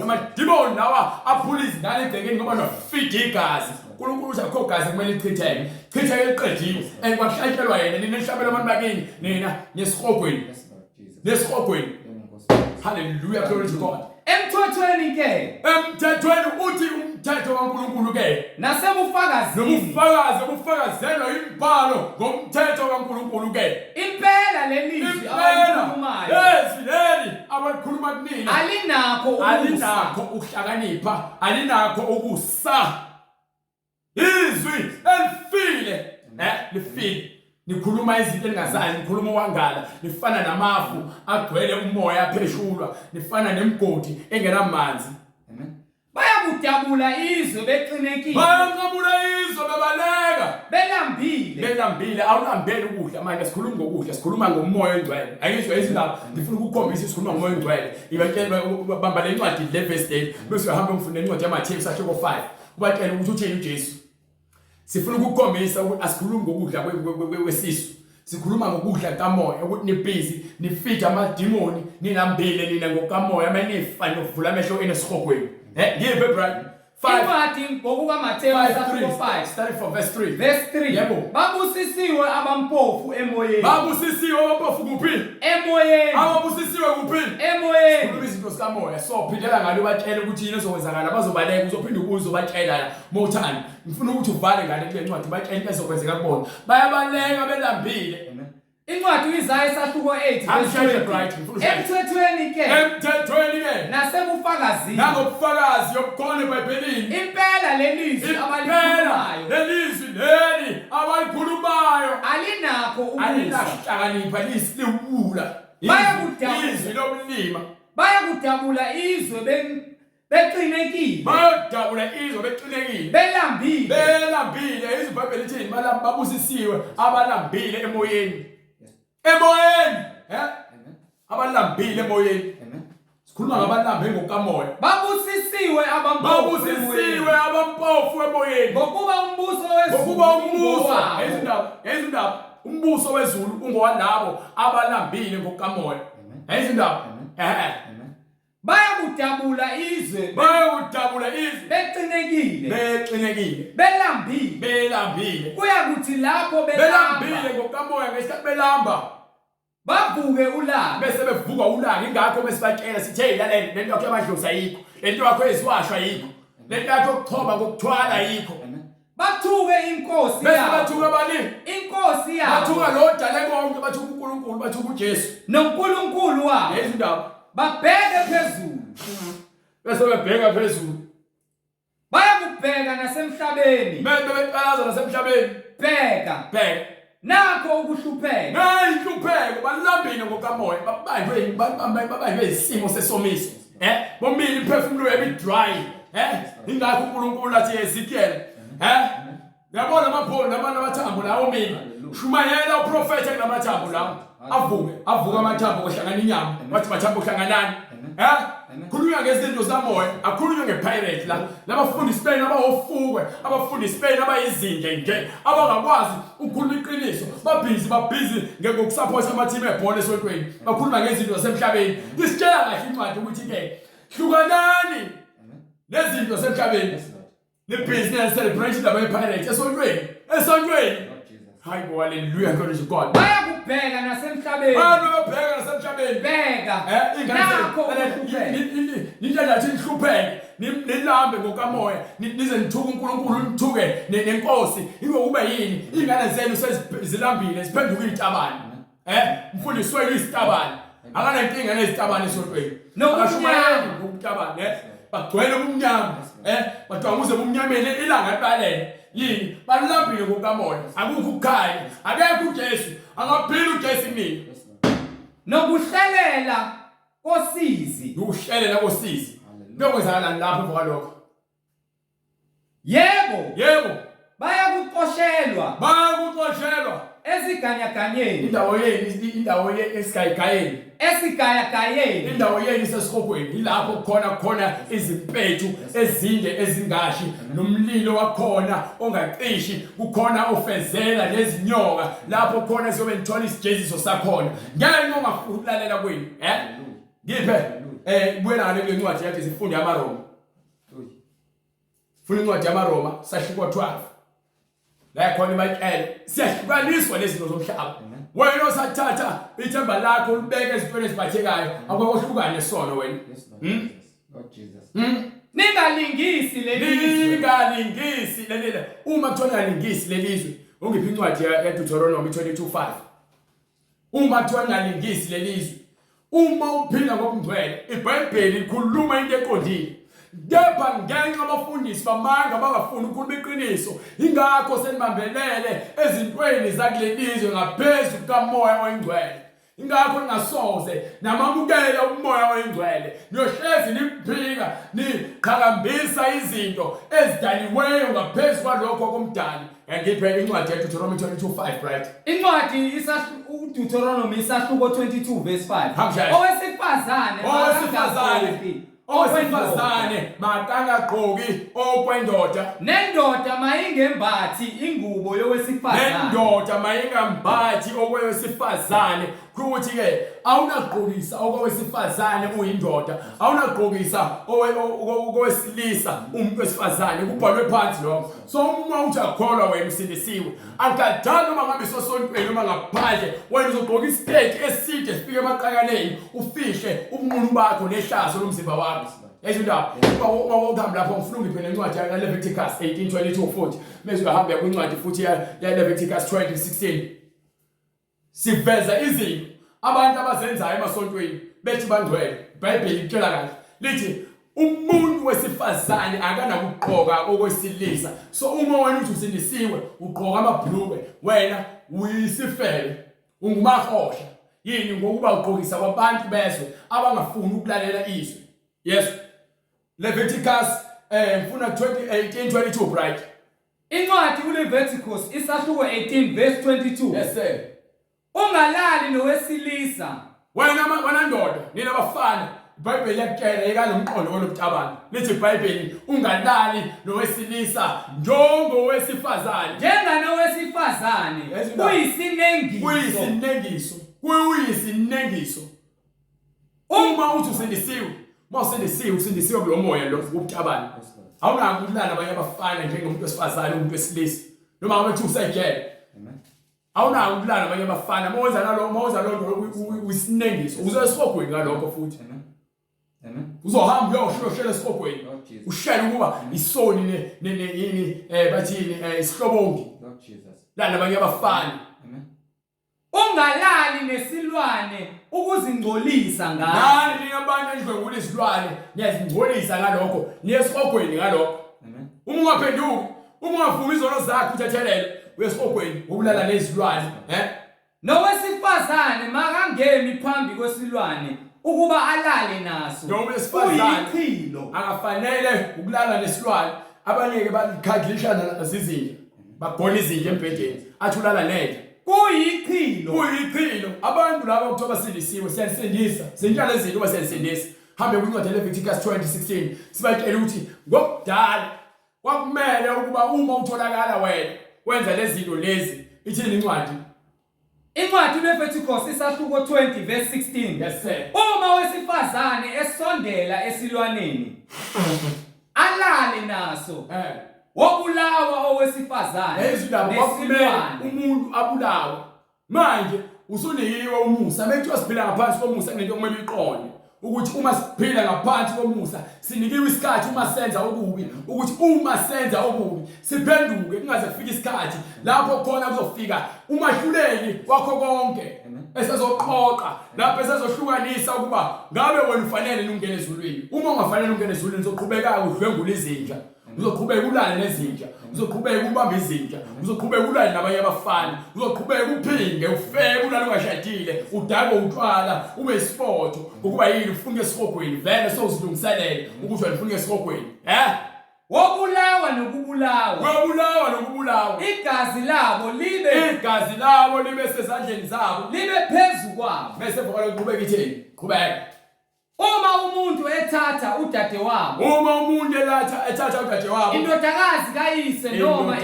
amadimoni lawa aphula izingane egcekeni ngoba nofida igazi uNkulunkulu ushakho gazi kumele ichitheke liqediwe kwakuhlatshelwa yena nina ehlabela abantu bakini nina nesihogweni hallelujah glory to God. Emthethweni uthi umthetho kaNkulunkulu ke nasebufakazini ubufakazelwa imbhalo ngomthetho kaNkulunkulu ke impela lelizwi abalikhulumayo leli abalikhuluma kunina alinakho ukuhlakanipha alinakho ukusa izwi elifile lifile nikhuluma izinto eningazani nikhuluma wangala nifana namafu agcwele umoya apheshulwa nifana nemgodi engenamanzi bayakudabula izwe beqinekile bebaleka belambile awulambeli ukudla manje sikhuluma ngokudla sikhuluma ngomoya engcwele ayizwe izindaba ngifuna ukukhombisa sikhuluma ngomoya engcwele ibakela bamba le ncwadi le verse 8 bese uhamba ufuna incwadi yaMathewu sahloko 5 ubatshela ukuthi uthini uJesu sifuna ukukhombisa ukuthi asikhulumi ngokudla kwesisu sikhuluma ngokudla kamoya ukuthi nibhizi nifida amadimoni ninambile nina ngokamoya manifa novula amehlo enesihogweni ngive brother 5 ngokuka Mateyu 5 starting from verse 3 yebo babusisiwe abampofu emoyeni kuphi emoyeni kuphi emoyeni izinto sikamoya so phindela ngalo batshela ukuthi yini ezokwenzakala bazobaleka uzophinda ukuzo batshela mothani ngifuna ukuthi uvale ngale kule ncwadi batshela into ezokwenzeka kubona bayabaleka belambile incwadi uIsaya isahluko 8 emthethweni ke nasebufakazini nangobufakazi yobukhona eBhayibhelini impela lelizwi abalikhulumayo alinakho ukuhlakanipha lisibula izwi lomlima bayakudabula izwe beqinekile belambile izwi iBhayibheli lithi babusisiwe abalambile emoyeni abalambile emoyeni sikhuluma ngabalambe ngokamoya babusisiwe abampofu emoyeni ngokuba umbuso izindaba umbuso wezulu ungowalabo abalambile ngokamoya izindaba bayakudabula izwe beqinekile belambile kuyakuthi lapho belambile ngokamoya ngesikhathi belamba bavuke ulaka bese bevuka ulaka ingakho besibatshela sithi lalela lento yakho yamadlozi ayikho lento yakho eziwashwa ayikho lento yakho yokuthoba ngokuthwala ayikho bathuke inkosi yabo bathuka bani inkosi yabo bathuka lo dale konke bathuka uNkulunkulu bathuka uJesu noNkulunkulu wabo izindaba babheke phezulu bese bebheka phezulu bayakubheka nasemhlabeni beqalaza nasemhlabeni bheka nakho ukuhlupheka balambile ngokamoya babanjwe isimo sesomiso bomile imphefumulo yabo dry ingakho uNkulunkulu athi Ezekiel yabona amaphondo nabantu amathambo lawo mina shumayela uprofeti kunamathambo lawo avuka amathambo kohlangana inyama wathi mathambo hlanganani khulunywa ngezinto zamoya akhulunywa ngepirate labafundisi bena abahofukwe abafundisi bena abayizinge nje abangakwazi ukukhuluma iqiniso babhizi ngokusupport ama-team ebhola esontweni bakhuluma ngezinto zasemhlabeni isitshela kahle incwadi ukuthi ke hlukanani nezinto zasemhlabeni nebusiness celebration indaba yepirate esontweni hayi bo hallelujah glory to God bayakubheka nasemhlabeni bheka nakho nindlela yathi nihlupheke nilambe ngokamoya nize nithuke uNkulunkulu nithuke nenkosi ibe kube yini ingane zenu sezilambile ziphenduka izitabane mfundiswe izitabane akanankinga nezitabane esontweni akashumayeli ngokutabane bagcwele ubumnyama badwanguze ubumnyameni ilanga libalele yini balambile ngokamoya akukho ukukhanya akekho uJesu angaphili uJesu kimi nokuhlelela kosizi kuyokwenzakala lapho kwalokho yebo bayakuqoshelwa esiganyaganyeni indawo esigayigayeni esigayagayeni indawo yeni sesihogweni ilapho khona izimpethu ezinde ezingashi nomlilo wakhona ongacishi kukhona ofezela nezinyoka lapho khona siyobe ngithola isijeziso sakhona ngeke ongafuna ukulalela kwenu ngiphe buya ngale incwadi yathi sifunde amaRoma funa incwadi yamaRoma sahluko 12 la khona ibayikele siyahlukaniswa lezi zinto zomhlaba wena osathatha ithemba lakho ulibeke ezintweni eziphathekayo akwahlukane sono wena Lord Jesus. ningalingisi lelizwe uma kuthiwa ngalingisi lelizwe ungiphi incwadi ya Deuteronomy 22:5 uma kuthiwa ngalingisi lelizwe uma uphila ngokungcwele iBhayibheli likhuluma into eqondile kepha ngenxa abafundisi bamanga bangafuni ukukhuluma iqiniso ingakho senibambelele ezintweni zakulelizwe ngaphezulu kamoya oyingcwele ingakho ningasoze namamukela umoya oyingcwele niyohlezi niphika niqhakambisa izinto ezidaliweyo ngaphezulu kwalokho komdali ngiphe incwadi ya Deuteronomy 22:5 right incwadi uDeuteronomy isahluko 22 verse 5 owesifazane makangagqoki okwendoda nendoda mayingembathi ingubo yowesifazane nendoda mayingambathi okwewesifazane ukuthi ke awunagqokisa okwewesifazane uyindoda awunagqokisa okwesilisa umuntu wesifazane kubhalwe phansi lokho so uma uthi akholwa wena usindisiwe akadala noma ngabe sosontweni noma ngaphandle wena uzogqoka isiketi eside sifike emaqakaleni ufihle ubunqunu bakho nehlazo lomzimba wakho ezindaba ukuhamba lapho ngifuna ngiphe nencwadi ya Leviticus 18:22-40 mase uyahamba kwincwadi futhi ya Leviticus 20:16 siveza izinto abantu abazenzayo emasontweni bethi bangcwele iBhayibheli litshela kahle lithi umuntu wesifazane akanakugqoka okwesilisa so uma wena uthi usindisiwe ugqoka amabhlukwe wena uyisifele ungumahohla yini ngokuba ugqokisa kwabantu bezwe abangafuni ukulalela izwi yes Leviticus mfuna 18:22 right incwadi uLeviticus isahluko 18 verse 22 yes sir ungalali nowesilisa wena ndoda nina abafana iBhayibheli yakutshela ekalomqondo olobutabana lithi iBhayibheli ungalali nowesilisa njengowesifazane kuyisinengiso uma uthi usindisiwe kulo moya lo wobutabana awunaki ukulala abanye abafana njengomuntu wesifazane umuntu wesilisa noma ngabe uthi usejele awunaki ukulala abanye abafana mawuza lonto uyisinengiso uzosihogweni ngalokho futhi uzohamba uyoshela esihogweni ushela ukuba isoni yini bathini isihlobongi Lord Jesus. lana abanye abafana ungalali nesilwane ukuzingcolisa ngaso nani abantu endlwengula isilwane niyazingcolisa ngalokho niyesihogweni ngalokho uma ungaphenduki uma ungavumi izono zakho uthethelele uyesihogweni ukulala nezilwane nowesifazane makangemi phambi kwesilwane ukuba alale naso kuyichilo akafanele ukulala nesilwane abanye ke bakhadlishana nazizinja babhona izinja embhedeni athi ulala nede kuyichilo abantu laba ukuthoba sindisiwe siyanisindisa sinjalo izinto basiyisindisa hambe kwincwadi ya Leviticus 20:16 sibatshela ukuthi ngokudala kwakumele ukuba uma utholakala wena wenza lezi zinto lezi ithini incwadi Leviticus isahluko 20 verse 16 yes sir uma wesifazane esondela esilwaneni alale naso wobulawa owesifazane nesilwane umuntu abulawa manje usunikiwe umusa manje siphila ngaphansi komusa kunento okumele iqonde ukuthi uma siphila ngaphansi komusa sinikiwe isikhathi uma senza okubi ukuthi uma senza okubi siphenduke kungaze kufike isikhathi lapho khona kuzofika umahluleli wakho konke esezoqoqa lapho esezohlukanisa ukuba ngabe wena ufanele ungene ezulwini uma ungafanele ungene ezulwini uzoqhubeka udlwengula izinja uzoqhubeka ulale nezinja uzoqhubeka ubamba izinja uzoqhubeka ulale nabanye abafana uzoqhubeka uphinge ufeke ulale ungashadile udake utshwala ube isipotho ukuba yini ufuna esihogweni vele sozilungiselele ukuthi wena ufuna esihogweni wobulawa nokubulawa, wobulawa nokubulawa, igazi labo libe sezandleni zabo, libe phezu kwabo. bese vokala uqhubeka ithini, qhubeka. Uma umuntu ethatha udadewabo, ethatha udadewabo, indodakazi kayise noma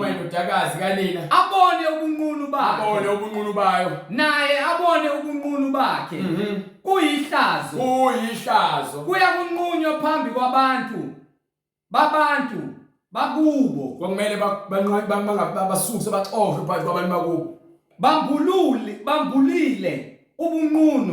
indodakazi kanina, abone ubunqunu bayo, naye abone ubunqunu bakhe, kuyihlazo, kuya kunqunywa phambi babantu bakubo, kumele basuse baxoxe phakathi kwabantu bakubo, bambulile ubunqunu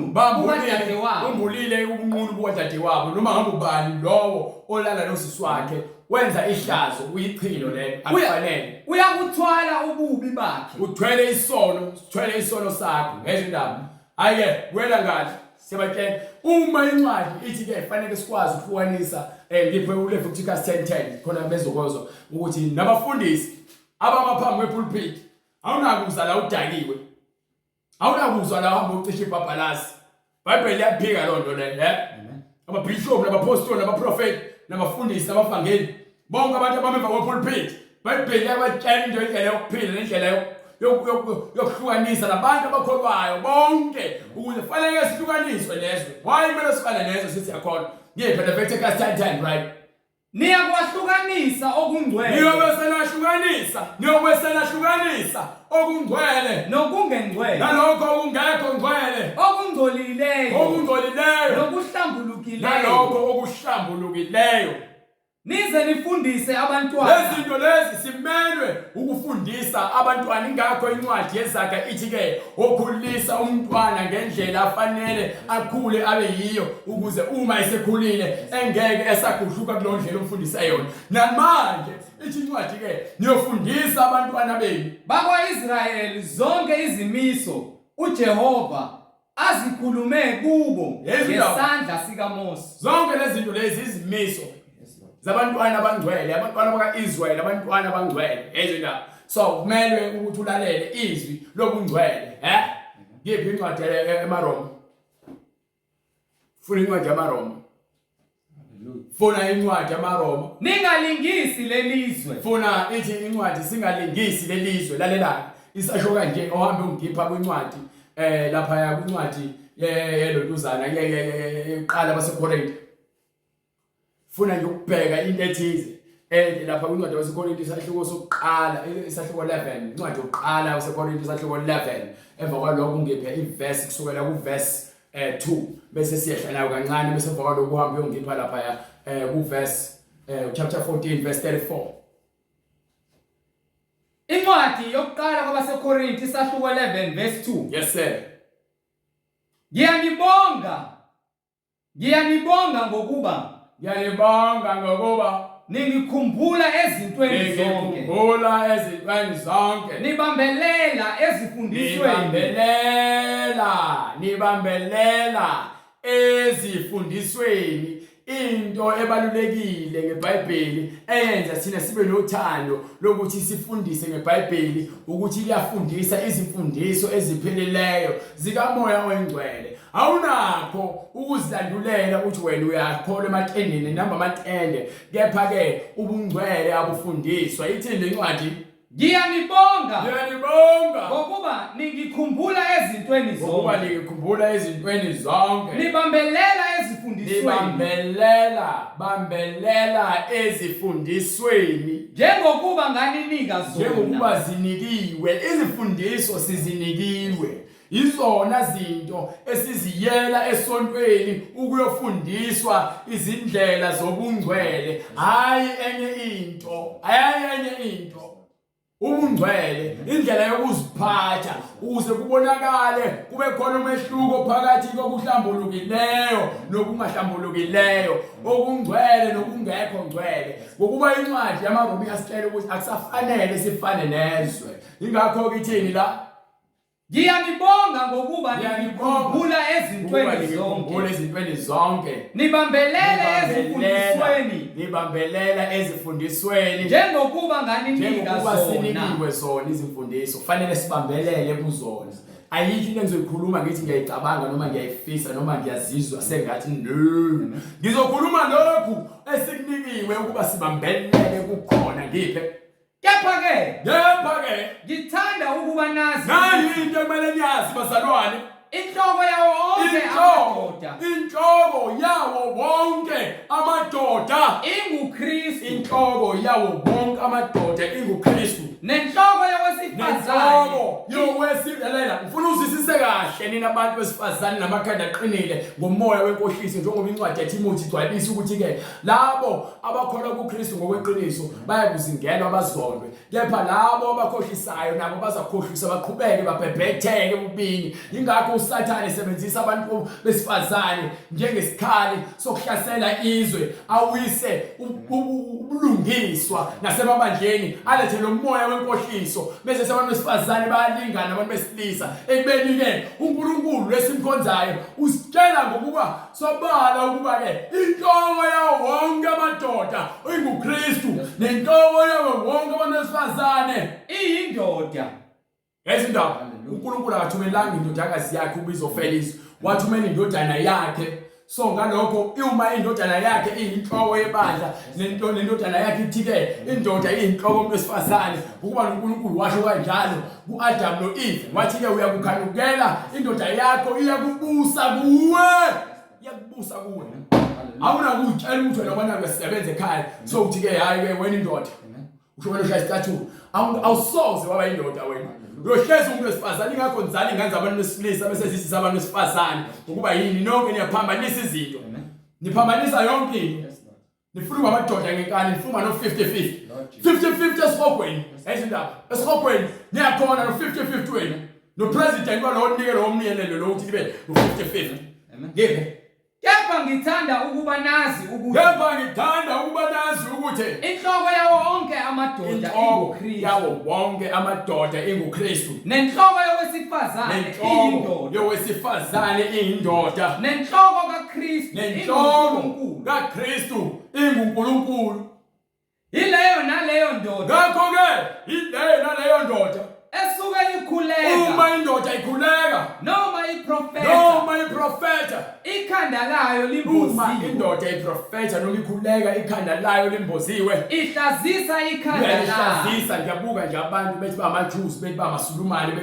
bukadadewabo, noma ngabe ubani lowo olala nosisi wakhe wenza ihlazo, uyichilo lelo akufanele. Uyakuthwala ububi bakhe, uthwele isono sakho. Ngezwe indaba, ayike wena ngani siyabatshela uma incwadi ithi ke fanele sikwazi ukuhlukanisa ngiphe uLeviticus 10:10 khona bezokozwa ukuthi nabafundisi abamaphambi kwepulpit awunakuza la udakiwe, awunakuzwa la hamba ucishe ibhabhalazi. iBhayibheli liyaphika lo nto le, ababhishop nabapostoli nabaprofeti nabafundisi nabavangeli bonke abantu abamemva kwepulpit, iBhayibheli liyabatshela into indlela yokuphila nendlela yokuhlukanisa nabantu abakholwayo bonke ukuze fanele sihlukaniswe lezwe. Why kumele sifane lezo sithi yakhona? Ngiphe Leviticus 10:10, right? Niyabahlukanisa okungcwele, niyobesehlukanisa okungcwele nokungengcwele, nalokho okungekho ngcwele, okungcolileyo nalokho okuhlambulukileyo. Nize nifundise abantwana. Lezi zinto lezi simelwe ukufundisa abantwana. Ingakho incwadi yeZaga ithi ke okhulisa umntwana ngendlela afanele akhule abe yiyo, ukuze uma esekhulile engeke esagudluka kulo ndlela omfundisa yona. Namanje ithi incwadi ke niyofundisa abantwana benu bakwa-Israyeli zonke izimiso uJehova azikhulume kubo ngesandla sikaMose. Zonke lezi zinto lezi izimiso zabantwana abangcwele, abantwana baka-Israyeli, abantwana abangcwele. Ezindaba, so kumele ukuthi ulalele izwi lobungcwele. Ngiphi incwadi eMaroma? Funa incwadi yaMaroma. Funa incwadi yaMaroma. Ningalingisi lelizwe. Funa ithi incwadi singalingisi lelizwe. Lalela isasho kanje ohambe ungipha kwincwadi lapha kwincwadi yelotuzana yeqala baseKorinte. Funa nje ukubheka into ethize lapha kwincwadi yaseKorinte isahluko sokuqala, isahluko 11, incwadi yokuqala yaseKorinte isahluko 11. Emva kwalokho ungiphe iverse kusukela kuverse 2 bese siyehla nayo kancane, bese emva kwalokho uhambe uyongipha lapha kuverse chapter 14 verse 34. Incwadi yokuqala kwabaseKorinte isahluko 11 verse 2. Yes sir. Ngiyanibonga ngokuba ningikhumbula ezintweni zonke. Nibambelela ezifundisweni. Into ebalulekile ngeBhayibheli eyenza thina sibe nothando lokuthi sifundise ngeBhayibheli ukuthi liyafundisa izimfundiso ezipheleleyo zikaMoya oNgcwele. Awunakho ukuzilandulela ukuthi wena uyakholwa ematendeni namba amatende, kepha ke ubungcwele abufundiswa. Ithini le ncwadi? Ngiyanibonga ngokuba ningikhumbula ezintweni zonke. Nibambelela ezifundisweni. Njengokuba nganinika zona. Njengokuba zinikiwe izifundiso, sizinikiwe. Izona zinto esiziyela esontweni ukuyofundiswa izindlela zobungcwele, hayi enye into. Ubungcwele indlela yokuziphatha ukuze kubonakale kube khona umehluko phakathi kokuhlambulukileyo nokungahlambulukileyo, okungcwele nokungekho ngcwele. Ngokuba incwadi yaMaroma iyasitshela ukuthi akusafanele sifane nezwe. Ingakho kithini la? Ngiyanibonga ngokuba ningikhumbula ezintweni zonke. Nibambelela ezifundisweni. Njengokuba nganinika zona izimfundiso, kufanele sibambelele kuzona. Ayikho into engizoyikhuluma ngithi ngiyayicabanga noma ngiyayifisa noma ngiyazizwa sengathi no. Ngizokhuluma lokhu esikunikiwe sibekiwe ukuba sibambelele kukhona ngiphe. Kepha-ke Kepha-ke ngithanda ukuba nazi nayi into ekumele niyazi bazalwane. inhloko yawo onke amadoda Inhloko yawo bonke amadoda inguKristu, inhloko yawo bonke amadoda inguKristu. nenhloko yowesifazane Nenhloko yowesifazane. Ngifuna uzwisise kahle nina abantu besifazane namakhanda aqinile ngomoya wenkohliso njengoba incwadi yaThimothi igcwalisa ukuthi ke labo abakholwa kuKristu ngokweqiniso bayakuzingela abazondwe. Kepha labo abakhohlisayo nabo bazakhohlisa baqhubeke babhebhetheke ubini. Ingakho uSathane esebenzisa abantu besifazane njengesikhali sokuhlasela izwe awise ubulungiswa nasemabandleni alethe lo moya wenkohliso bese abantu besifazane bayalingana nabantu besilisa ekubeni ke uNkulunkulu lesimkhonzayo usitshela ngokuba sobala ukuba ke inhloko yawo wonke amadoda inguKristu nenhloko yawo wonke abantu besifazane iyindoda. ezindaba uNkulunkulu akathumelanga indodakazi yakhe ubizofela izwe wathumela indodana yakhe. So ngalokho uma indodana yakhe iyinhloko yebandla nendodana yakhe ithi-ke indoda iyinhloko yomuntu wesifazane ukuba uNkulunkulu washo kanjalo ku-Adam no-Eve wathi-ke uyakukhanukela indoda yakho iyakubusa kuwe. Iyakubusa kuwe. Awunakutshela ukuthi wena ubona uyasebenza ekhaya so uthi-ke hayi-ke wena indoda usho wena ushaya isicathulo awusoze waba indoda wena. Uyohlezi umuntu wesifazane ingakho nizala ingane zabantu besilisa bese zisisa abantu besifazane ukuba yini nonke niyaphambanisa izinto. Niphambanisa yonke into. Nifuna amadoda ngenkani nifuma no 50-50. 50-50 esihogweni. Ezindaba esihogweni niyakhona no 50-50 wena. No president kwalo onikele omniyelelo lo uthi libe no 50-50. Ngeke. Kepha ngithanda ukuba nazi ukuthi inhloko yawo onke amadoda inguKristu, yawo wonke amadoda inguKristu. nenhloko yowesifazane iyindoda, yowesifazane iyindoda. nenhloko kaKristu Nenhloko inguNkulunkulu. kaKristu inguNkulunkulu. Ileyo naleyo ndoda Ngakho-ke ileyo naleyo ndoda esuke ikhuleka uma indoda ikhuleka noma iprofeta noma iprofeta. ikhanda layo Uma limboziwe, indoda iprofeta noma ikhuleka ikhanda layo limboziwe. ihlazisa ikhanda layo. Iyahlazisa. Ngiyabuka nje abantu bethi bamaJuzi bethi bamaSulumane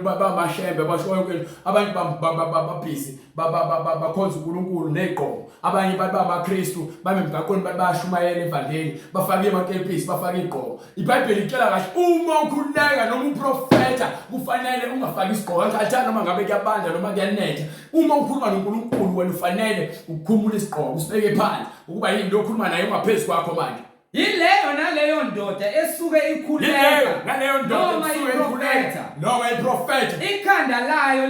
bamashembe basho yonke abantu babhizi bakhonza uNkulunkulu negqoko. Abanye bathi bamaKristu bame emgaqweni bathi bayashumayela evangeli bafake amakepisi bafake igqoko. iBhayibheli litshela kahle uma ukhuleka noma uprofeta kufanele ungafaki isigqoko kanjani noma ngabe kuyabanda noma kuyanetha. Uma ukhuluma noNkulunkulu wena ufanele ukukhumula isigqoko usibeke phansi ukuba yini lokhuluma naye ungaphezulu kwakho manje. Yileyo naleyo ndoda esuke ikhuleka noma iprofeta noma iprofeta ikhanda layo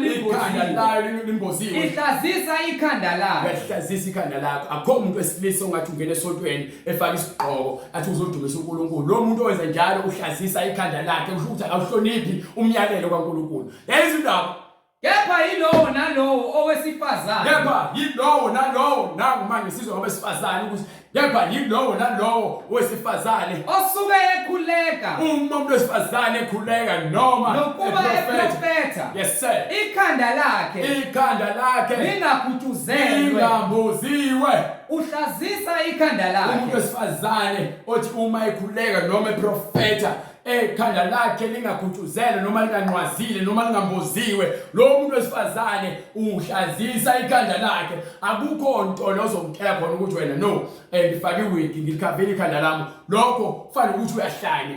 limboziwe. ihlazisa ikhanda layo. Yahlazisa ikhanda lakho. Akho umuntu wesilisa ongathi ungena esontweni efaka isigqoko athi uzodumisa uNkulunkulu. Lo muntu owenza njalo uhlazisa ikhanda lakhe usho ukuthi awuhloniphi umyalelo kaNkulunkulu. Izindaba. Kepha yilowo nalowo owesifazane. Kepha yilowo nalowo manje sizwe ngabesifazane ukuthi kepha yilowo nalowo wesifazane osuke ekhuleka uma umuntu wesifazane ekhuleka noma nokuba eprofeta. Yes sir. Ikhanda lakhe lingakhutuzelwe, lingamboziwe. uhlazisa ikhanda lakhe. Umuntu wesifazane othi uma ekhuleka noma eprofeta ekhanda lakhe lingakhutuzelwe noma linganqwazile noma lingamboziwe. Lo muntu wesifazane uhlazisa ikhanda lakhe. Akukho nto lozomtshela khona ukuthi wena no ngifake iwig ngikhavile ikhanda lami. Lokho kufanele ukuthi uyahlanya.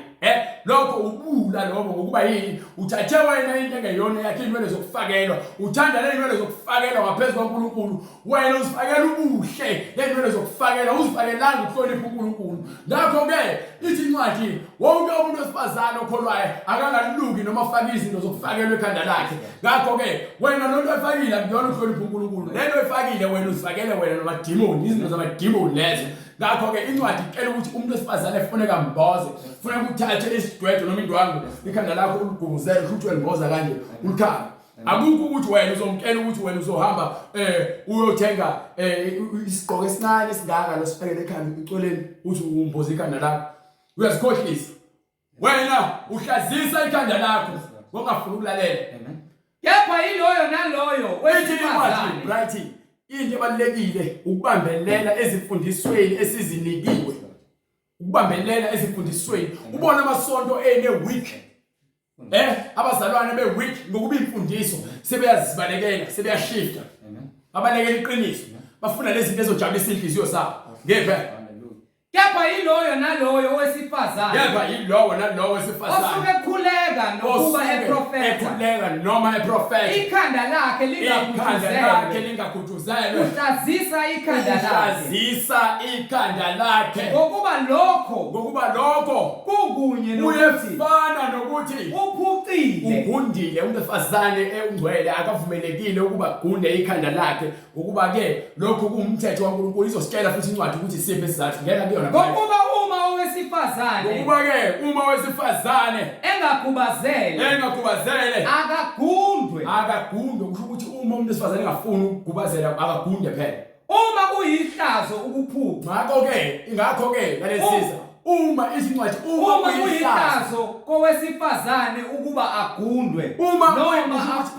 Lokho ubula lokho ngokuba yini uthathe wena into engeyona yakhe inwele zokufakelwa. Uthanda le inwele zokufakelwa ngaphezulu kaNkulunkulu. Wena uzifakela ubuhle lenwele zokufakelwa uzifakelanga ukuhlonipha uNkulunkulu. Ngakho-ke ithi incwadi wonke umuntu wesifazane okholwayo akangalungi noma afake izinto zokufakelwa ekhanda lakhe. Ngakho-ke wena lo nto efakile akuyona ukuhlonipha uNkulunkulu. Le nto efakile wena uzifakele wena namadimoni izinto zamadimoni lezo. Ngakho-ke incwadi itshela ukuthi umuntu wesifazane kufuneka mboze, kufuneka uthathe isidwedwe noma indwangu ikhanda lakho uligunguzele ukuthi ulimboza kanje ulikhanda. Akukho ukuthi wena uzomtshela ukuthi wena uzohamba uyothenga isigqoko esincane esingaka losifakele ekhanda ecoleni uthi umboza ikhanda lakho. Uyazikhohlisa. Wena uhlazisa ikhanda lakho ngokungafuni ukulalela. Kepha yiloyo naloyo wesifazane. Into ebalulekile ukubambelela ezimfundisweni esizinikiwe. ukubambelela ezimfundisweni ubona amasonto week abazalwane be-weak ngokuba imfundiso sebeyazibalekela sebeyashifta abalekela iqiniso bafuna lezi zinto ezojabulisa inhliziyo zabo ngepha kepha yiloyo naloyo owesifazane osuke ekhuleka noma eprofeta ikhanda lakhe lingakhuthuzele uhlazisa ikhanda lakhe ngokuba lokho kukunye uyefana nokuthi uphucile ugundile umfazane engcwele akavumelekile ukuba gunde ikhanda lakhe ukuba ke lokho kuumthetho kaNkulunkulu izositshela futhi incwadi ukuthi siphe isizathu ngena kuyona ngokuba uma owesifazane engakhubazele akagundwe kusho ukuthi uma umuntu wesifazane engafuni ukugubazela akagunde phela uma kuyihlazo ukuphuca ingakho ke lalesisa uma kuyihlazo kowesifazane ukuba agundwe noma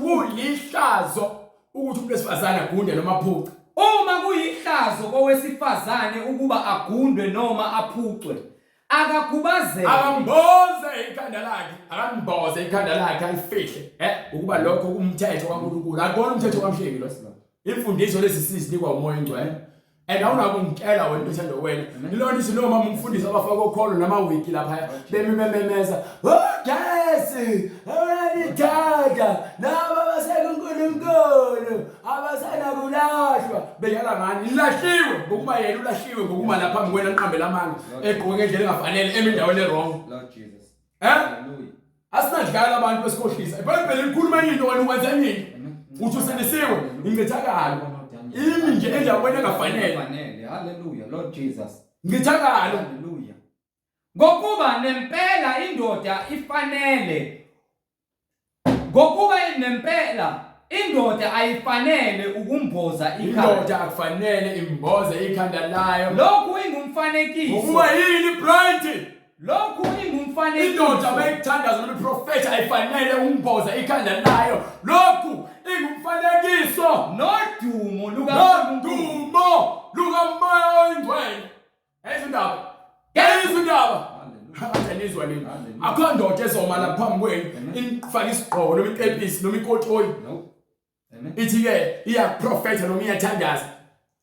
kuyihlazo ukuthi umuntu wesifazane agunde noma aphuce uma kuyihlazo kowesifazane ukuba agundwe noma aphucwe akakubazeke akamboze ikhanda lakhe alifihle ukuba lokho kumthetho kaNkulunkulu akubona umthetho kaMhleki lo imfundiso lezi sizinikwa umoya engcwele awunakungitshela wena into ethanda wena ilona isinoma umfundisi abafaka okholo nama-wiki lapha bememeza Jesi awalithanda laba abaseNkulunkulu abasanakulashwa beyala ngani ilahliwe ngokuba yena ulahliwe ngokuma lapha phambi kwena nqambela amanga egqoke ngendlela engafanele emindaweni erong Lord Jesus. asinadlala abantu besikhohlisa iBhayibheli likhuluma into wena ukwenza enini uthi usenisiwe ingithakalo imi nje endaweni engafanele Hallelujah Lord Jesus. ngithakalo Hallelujah. ngokuba nempela indoda ayifanele ukumboza indoda akufanele imboze ikhanda layo lokhu ingumfanekiso ngokuba yini bright lokhu ingumfanekiso indoda bayithandaza noma iprofeta ayifanele umboza ikhanda layo lokhu ingumfanekiso nodumo lukaMoya oyingcwele izindaba anganizwa lini akho ndoda ezoma la phambi kwenu ifaka isigqoko noma iqepisi noma ikotoyi ithi ke iyaprofeta noma iyathandaza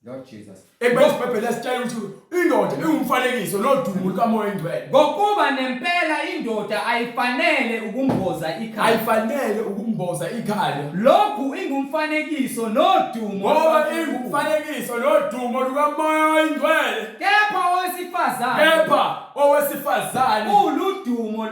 Lord Jesus. eBhayibheli lesitshela ukuthi indoda ingumfanekiso nodumo lukaMoya oyingcwele ngokuba nempela indoda ayifanele ukumboza ikhanda lokhu ingumfanekiso nodumo lukaMoya oyingcwele kepha owesifazane uludumo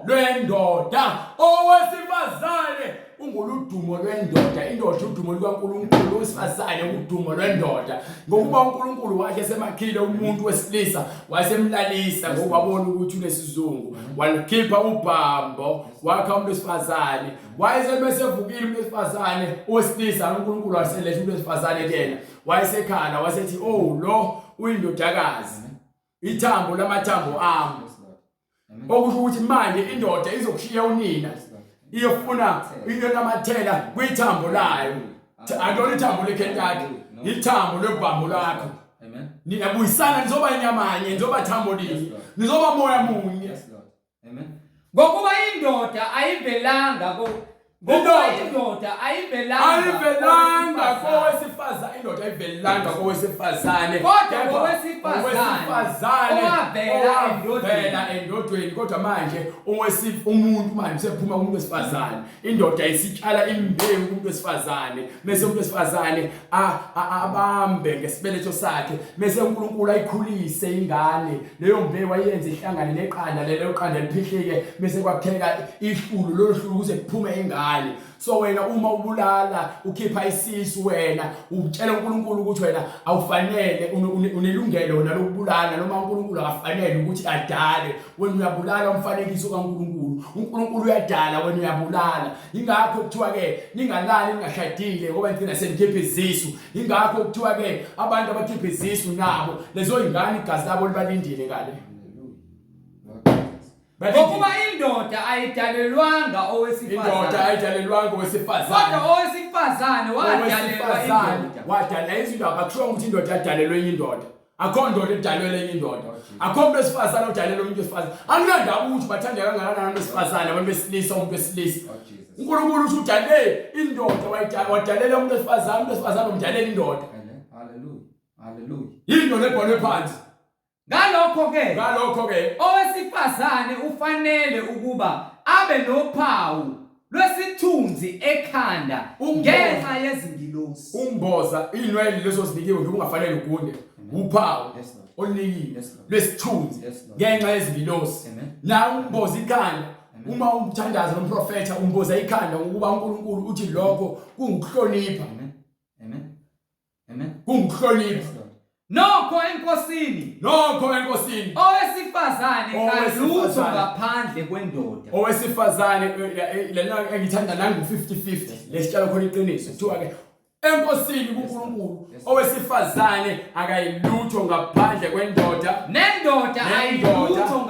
lwendoda owesifazane unguludumo lwendoda indoda udumo lukaNkulunkulu owesifazane udumo lwendoda ngokuba uNkulunkulu wakhe semakhile umuntu wesilisa wasemlalisa ngoba wabona ukuthi unesizungu walikhipha ubhambo wakha umuntu wesifazane wayesemesevukile umuntu wesifazane owesilisa uNkulunkulu waseletha umuntu wesifazane kena wayesekhala wasethi lo uyindodakazi ithambo lamathambo ami okusho ukuthi manje indoda izokushiya unina iyofuna iyonamathela kwithambo layo akuyona ithambo lekhentaki ithambo lebhambo lakho Amen. niyabuyisana nizoba inyamanye nizoba thambo linye nizoba moya munye Yes Lord. Amen. ngokuba indoda ayivelanga kowesifazane kodwa owesifazane owavela endodeni kodwa manje umuntu manje usephuma kumuntu wesifazane indoda isitshala imbewu kumuntu wesifazane bese umuntu wesifazane abambe ngesibeletho sakhe bese uNkulunkulu ayikhulise ingane leyo mbewu ayenze ihlangane neqanda lelo qanda liphihlike bese kwakheka ihlulu lohlulu kuze kuphume ingane so wena uma ubulala ukhipha isisu wena utshela uNkulunkulu ukuthi wena awufanele unelungelo nalokubulala noma uNkulunkulu akafanele ukuthi adale wena uyabulala umfanekiso kaNkulunkulu uNkulunkulu uyadala wena uyabulala ingakho kuthiwa ke ningalali ningashadile ngoba nina senikhipha izisu ingakho kuthiwa ke abantu abakhipha izisu nabo lezo ingane igazi labo libalindile ngale ngokuba indoda ayidalelwanga owesifazane kodwa owesifazane wadalelwa indoda wadala izinto akuthiwa ukuthi indoda yadalelwe indoda akho ndoda edalelwe enye indoda akho umuntu wesifazane odalelwe umuntu wesifazane anginandaba ukuthi bathanda kangakanani abantu besifazane abantu besilisa umuntu wesilisa uNkulunkulu uthi udale indoda wadalela umuntu wesifazane umdalela indoda Hallelujah. Hallelujah. indoda ebhalwe phansi Ngalokho ke owesifazane ufanele ukuba abe nophawu lwesithunzi ekhanda ngenxa yezingilosi. umboza inwele lezo zinikiwe nje ungafanele ugunde uphawu olunikile lwesithunzi ngenxa yezingilosi na umboza ikhanda uma umthandaza nomprofeta umboza ikhanda ngokuba uNkulunkulu uthi lokho kungukuhlonipha. Amen. Kungukuhlonipha. Nokho enkosini owesifazane kalutho ngaphandle kwendoda. Owesifazane lena engithanda nangu 50-50 lesitshalo khona iqiniso kuthiwa ke enkosini kuNkulunkulu owesifazane akayilutho ngaphandle kwendoda nendoda ayilutho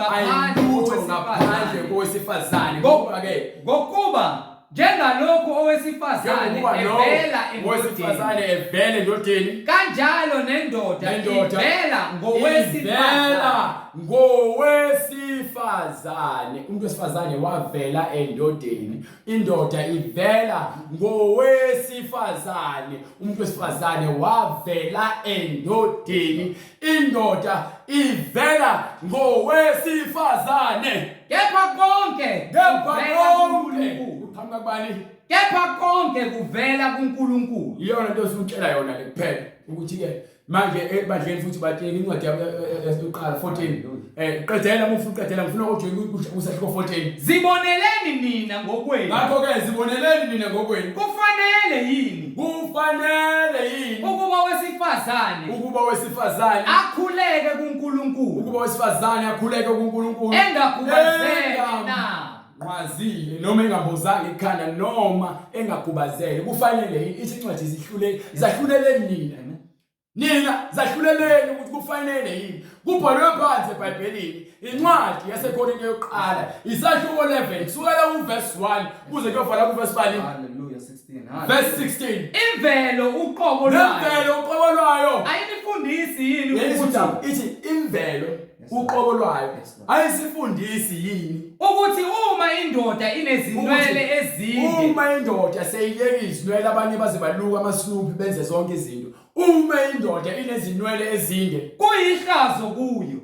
ngaphandle kowesifazane ngokuba njengalokho owesifazane evela endodeni kanjalo nendoda ivela ngowesifazane umuntu wesifazane wavela endodeni indoda ivela ngowesifazane umuntu wesifazane wavela endodeni indoda ivela ngowesifazane kepha konke kuvela kuNkulunkulu. Iyona nto esutshela yona le kuphela ukuthi ke manje ebandleni futhi batshela incwadi yokuqala 14 qedela mufuna uqedela ngifuna ukuthi usahluko 14 ziboneleni nina ngokwenu ngakho ke ziboneleni nina ngokwenu kufanele yini ukuba wesifazane akhuleke kuNkulunkulu engakubazeki na mwazile noma engambozanga ikhanda noma engakubazeli kufanele isincwadi zahluleleni nina zahluleleni ukuthi kufanele yini kubhalwe phansi eBhayibhelini incwadi yaseKorinte yokuqala isahluko 11 kusukela uverse 1 kuze kuyovala kuverse 2. Hallelujah. 16. Verse 16 imvelo uqobo lwayo ayinifundisi yini ukuthi ithi imvelo uqobo lwayo ayisifundisi yini ukuthi uma indoda inezinwele ezinde uma indoda seyiyeke izinwele abanye baze baluka amasnuphi benze zonke izinto uma indoda inezinwele ezinde kuyihlazo kuyo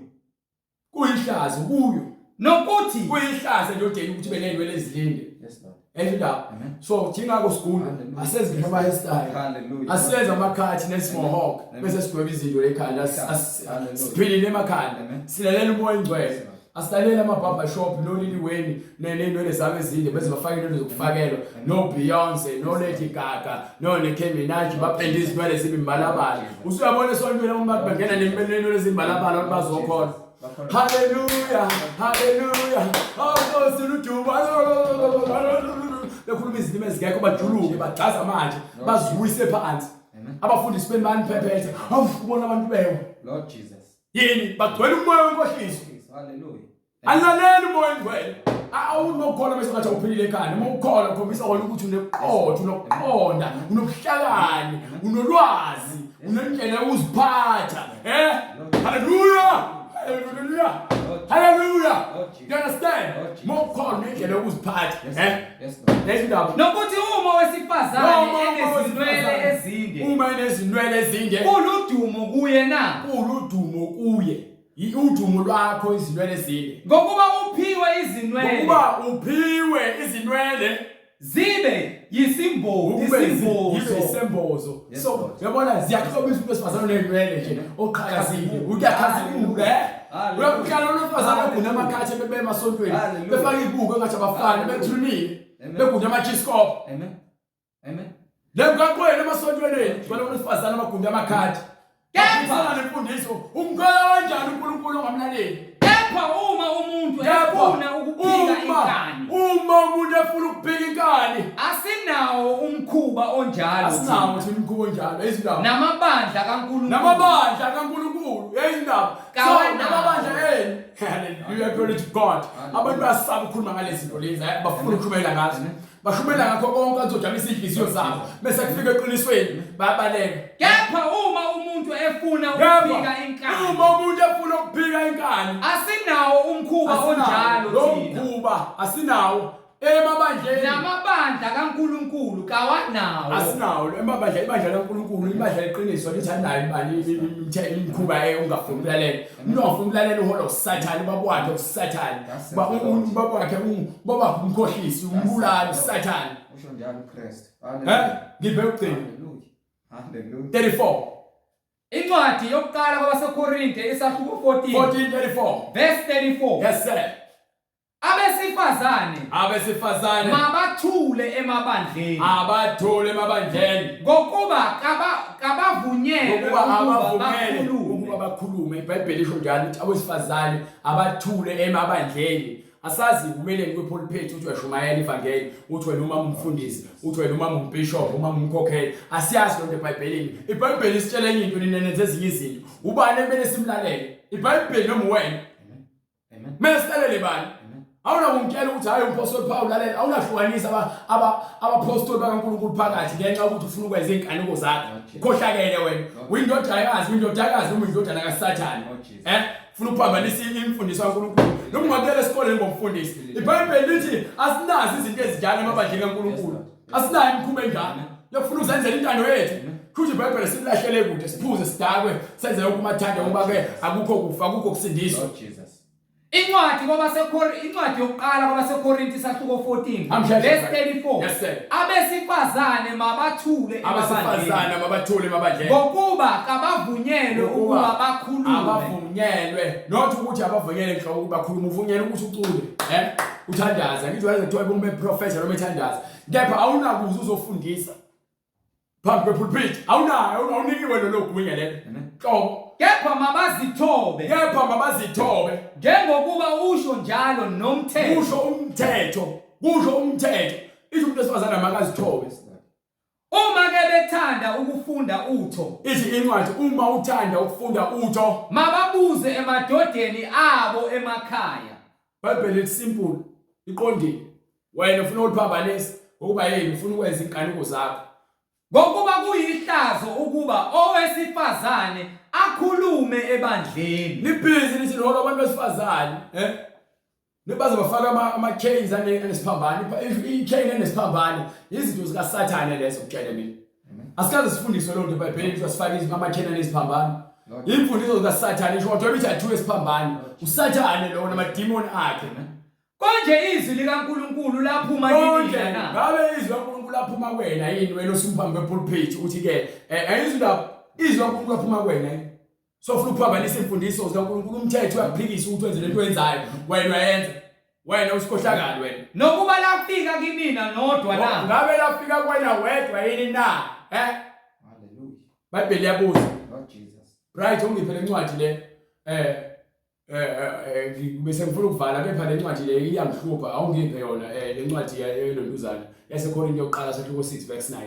nokuthi kuyihlazo endodeni ukuthi benenwele ezinde. Endaba so thina ko school asenze noma hairstyle asenze amakhathi nesimohawk bese sigweba izinto lekhanda siphilile emakhanda silalela umoya ingcwele asilalela ama barber shop no liliweni nenwele zabe ezinde bese bafaka into zokufakelwa no Beyonce no Lady Gaga no Nicki Minaj bapenda izinwele zibimbalabala usuyabona esontweni uma bangena nenwele ezimbalabala bazokhona. Hallelujah. Bekhuluma izilimi ezingekho bajuluke bagaza manje baziwise phansi abafundisi bemani phephethe awubona abantu bewo Lord Jesus yini bagcwele umoya wenkohliso. Hallelujah. Alaleli umoya engcwele awunokhona bese ngathi uphilile ekhanda uma ukhola ukhombisa wona ukuthi uneqotho unokuqonda unobuhlakani unolwazi unendlela yokuziphatha Hallelujah. You understand? More call me ke lokuziphatha. Lesindaba. Nokuthi uma wesifazane enezinwele ezinde. Uludumo kuye na. Uludumo kuye. Udumo lwakho izinwele ezinde. Ngokuba uphiwe izinwele zibe yisimbozo. So yabona ziyakhobisa umuntu wesifazane onenwele nje oqhakazile uyakhazimula uyakuhlala unosifazane oguna amakhathi bebe emasontweni befaka ibuko engathi abafana bethulile beguna amachiskop. Amen. Lemgaqweni emasontweni kwalo unosifazane abagunda amakhathi kepha nemfundiso umkanjani uNkulunkulu ongamlaleli kepha uma umuntu efuna ukuphika inkani asinawo umkhuba onjalo ezindaba namabandla kaNkulunkulu ezindaba so namabandla Hallelujah, glory to God. Abantu bayasaba ukukhuluma ngalezi zinto lezi, bafuna ukukhulumela ngazo. Bashumela ngakho konke azojabulisa inhliziyo zabo. Bese kufika eqinisweni bayabaleka. Kepha uma umuntu efuna ukuphika inkani, uma umuntu efuna ukuphika inkani, asinawo umkhuba onjalo thina. Umkhuba asinawo emabandleni. Namabandla kaNkulunkulu kawanawo. Asinawo emabandla, ibandla laNkulunkulu, ibandla leqiniso lithandayo imali imkhuba ungafuni ukulalela. Umuntu ongafuni ukulalela uhola uSathane, babwakhe uSathane. Babwakhe umkhohlisi, umbulali uSathane. Usho njalo uKristu. Ngibheke ukuthini? Hallelujah. 34. Incwadi yokuqala kwabaseKorinte isahluko 14:34. verse 34. Yes sir. Abesifazane mabathule emabandleni, abathule emabandleni, ngokuba kabavunyelwe ukuba bakhulume. iBhayibheli lisho njalo ukuthi abesifazane abathule emabandleni. Asazi umeleni kwePulpit uthi uyashumayela ivangeli, uthi wena uma umfundisi, uthi wena uma umbishop, uma umkhokheli. Asiyazi lonke eBhayibhelini. iBhayibheli isitshela enye into ninenze ezinye izinto. Ubani emele simlalele? iBhayibheli noma wena? Amen. Mesilalele bani? Awuna kumtshela ukuthi hayi umpostoli Paul lalela, awunahlukanisa abapostoli bakaNkulunkulu phakathi ngenxa ukuthi ufuna ukwenza inkanuko zakho. Khohlakele wena. Uyindodakazi noma indodana kaSathane. Funa ukuphambanisa imfundiso kaNkulunkulu. Noma ungakele esikoleni ngomfundisi. iBhayibheli lithi asinazi izinto ezinjalo emabandleni kaNkulunkulu. Asinayo imikhuba enjalo. Yokufuna ukuzenzela intando yethu. Kuthi iBhayibheli silahlele kude, siphuze sidakwe, senze ukumathanda ngoba ke akukho kufa, akukho kusindiswa. Incwadi yokuqala kwabaseKorinte isahluko 14 verse 34. Yes sir. Abesifazane mabathule emabandleni, ngokuba kabavunyelwe ukuba bakhulume. Abavunyelwe, not ukuthi abavunyelwe nhloko ukuba bakhulume, uvunyelwe ukuthi ucule, uthandaza. Ngithi wayenza kuthiwa uma uprofessor noma ethandaza, kepha awunakuze uzofundisa phambi kwePulpit. Awunikiwe lelo gunya lelo. Hlobo. Kepha mabazithobe, njengokuba usho njalo nomthetho. Kusho umthetho. Isho umuntu esifazana makazithobe. Uma ke bethanda ukufunda utho, Ithi incwadi uma uthanda ukufunda utho, mababuze emadodeni abo emakhaya. iBhayibheli lithi simple, iqondile. Wena ufuna ukuphambanisa ngokuba yini ufuna ukwenza inkanuko zakho. Ngokuba kuyihlazo ukuba owesifazane akhulume ebandleni. Libhizi lithi lona abantu besifazane, Nibaze bafaka ama-chains anesiphambano. I-chain enesiphambano izinto zikaSathane lezo ukutshela mina. Asikaze sifundiswe lonke eBhayibhelini ukuthi asifake ama-chain anesiphambano. Imfundiso zikaSathane isho ukuthi wena athiwe esiphambano. uSathane lona amadimoni akhe. Konje izwi likaNkulunkulu laphuma Konje yini na? ngabe izwi likaNkulunkulu laphuma kuwena yini wena osiphambi kwePulpit uthi ke izwi likaNkulunkulu laphuma kuwena yini? So ufuna ukuphambanisa imfundiso zikaNkulunkulu, umthetho uyakuphikisa ukuthi wenze lento oyenzayo, wena uyenza. Wena usikhohlakala wena. Nokuba lafika kimina nodwa na. Ngabe lafika kuwena wedwa yini na? Hallelujah. iBhayibheli yabuza. Lord Jesus. Right, ungiphe lencwadi le bese ngifuna ukuvala, kepha lencwadi le iyangihlupha, awungiphe yona lencwadi yelonduzana yaseKorinte yokuqala sahluko 6 verse 9.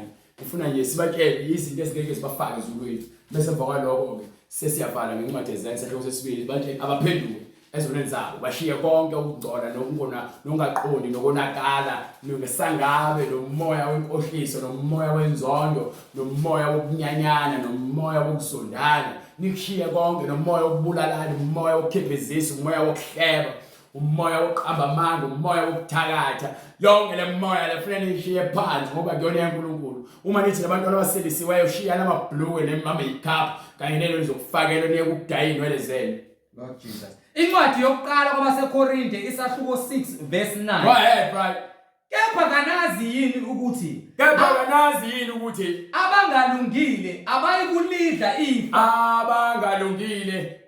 Ngifuna nje sibatshele izinto ezingeke sibafake ezulwini, bese emva kwalokho ke sesiyavala ngencwadi yezayini sahluko sesibili, bathi abaphenduke ezonweni zabo, bashiye konke ukungcola nokungaqondi nokonakala nokusangabe nomoya wenkohliso nomoya wenzondo nomoya wokunyanyana nomoya wokusondana, nikushiye konke nomoya wokubulalana, umoya wokukhebhezisa, umoya wokuhleba, umoya wokuqamba amanga, umoya wokuthakatha. Yonke le moya lefuna nishiye phansi ngoba kuyona yaNkulunkulu. Uma nithi labantu abaselisiweyo shiya namabhluke nema-makeup kanye nelo lizokufakela niye ukudaya inwele zenu. Lord Jesus. Incwadi yokuqala kwabaseKorinte isahluko 6 verse 9. Go ahead, right? Kepha kanazi yini ukuthi abangalungile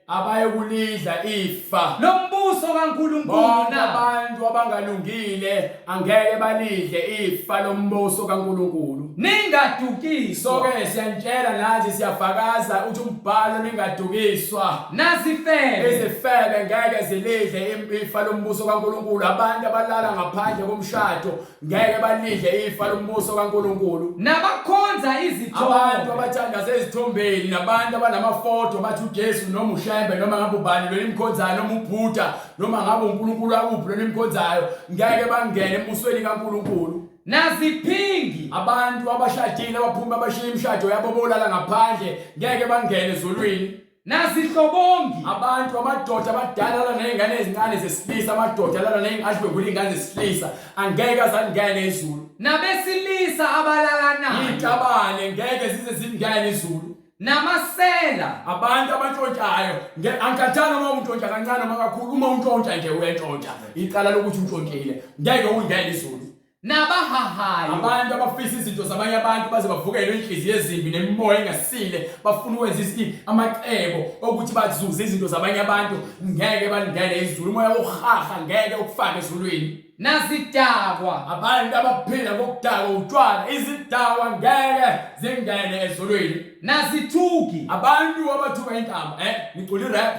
abayikulidla ifa lombuso kaNkulunkulu na. Abantu abangalungile angeke balidle ifa lombuso kaNkulunkulu. Ningadukiswa. So-ke siyanitshela nathi siyafakaza ukuthi umbhalo ningadukiswa. Nazifebe. Izifebe ngeke zilidle ifa lombuso kaNkulunkulu. Abantu abalala ngaphandle komshado ngeke balidle ifa lombuso kaNkulunkulu. Nabakhonza nabakhonza abantu izithombe abathandaza ezithombeni nabantu abanamafoto bathi uJesu noma uHlembe noma ngabe ubani lo nimkhonzayo noma uBuddha noma ngabe uNkulunkulu akuphi lo nimkhonzayo ngeke bangene embusweni kaNkulunkulu. naziphingi Abantu abashadile abaphuma abashiya imishado yabo bolala ngaphandle ngeke bangene ezulwini. nazihlobongi Abantu amadoda abadala la nezingane ezincane zesilisa amadoda la nezingane izingane zesilisa angeke azangene ezulu. nabesilisa abalalanayo Iqabane ngeke zize zingene ezulu. namasela Abantu abantshontshayo angikhathana uma untshontsha kancane noma kakhulu uma untshontsha nje uyentshontsha iqala lokuthi untshontsile ngeke ungene ezulu. nabahahayo Abantu abafisa izinto zabanye abantu baze bavukele inhliziyo ezimbi nemimoya engasile bafuna ukwenza amacebo ukuthi bazuze izinto zabanye abantu ngeke balingene ezulu. Umoya ohaha ngeke ukufake ezulwini. nazidakwa Abantu abaphila ngokudakwa utshwala izidakwa ngeke zingene ezulwini. nazithuki Abantu abathuka intaba ngicula irap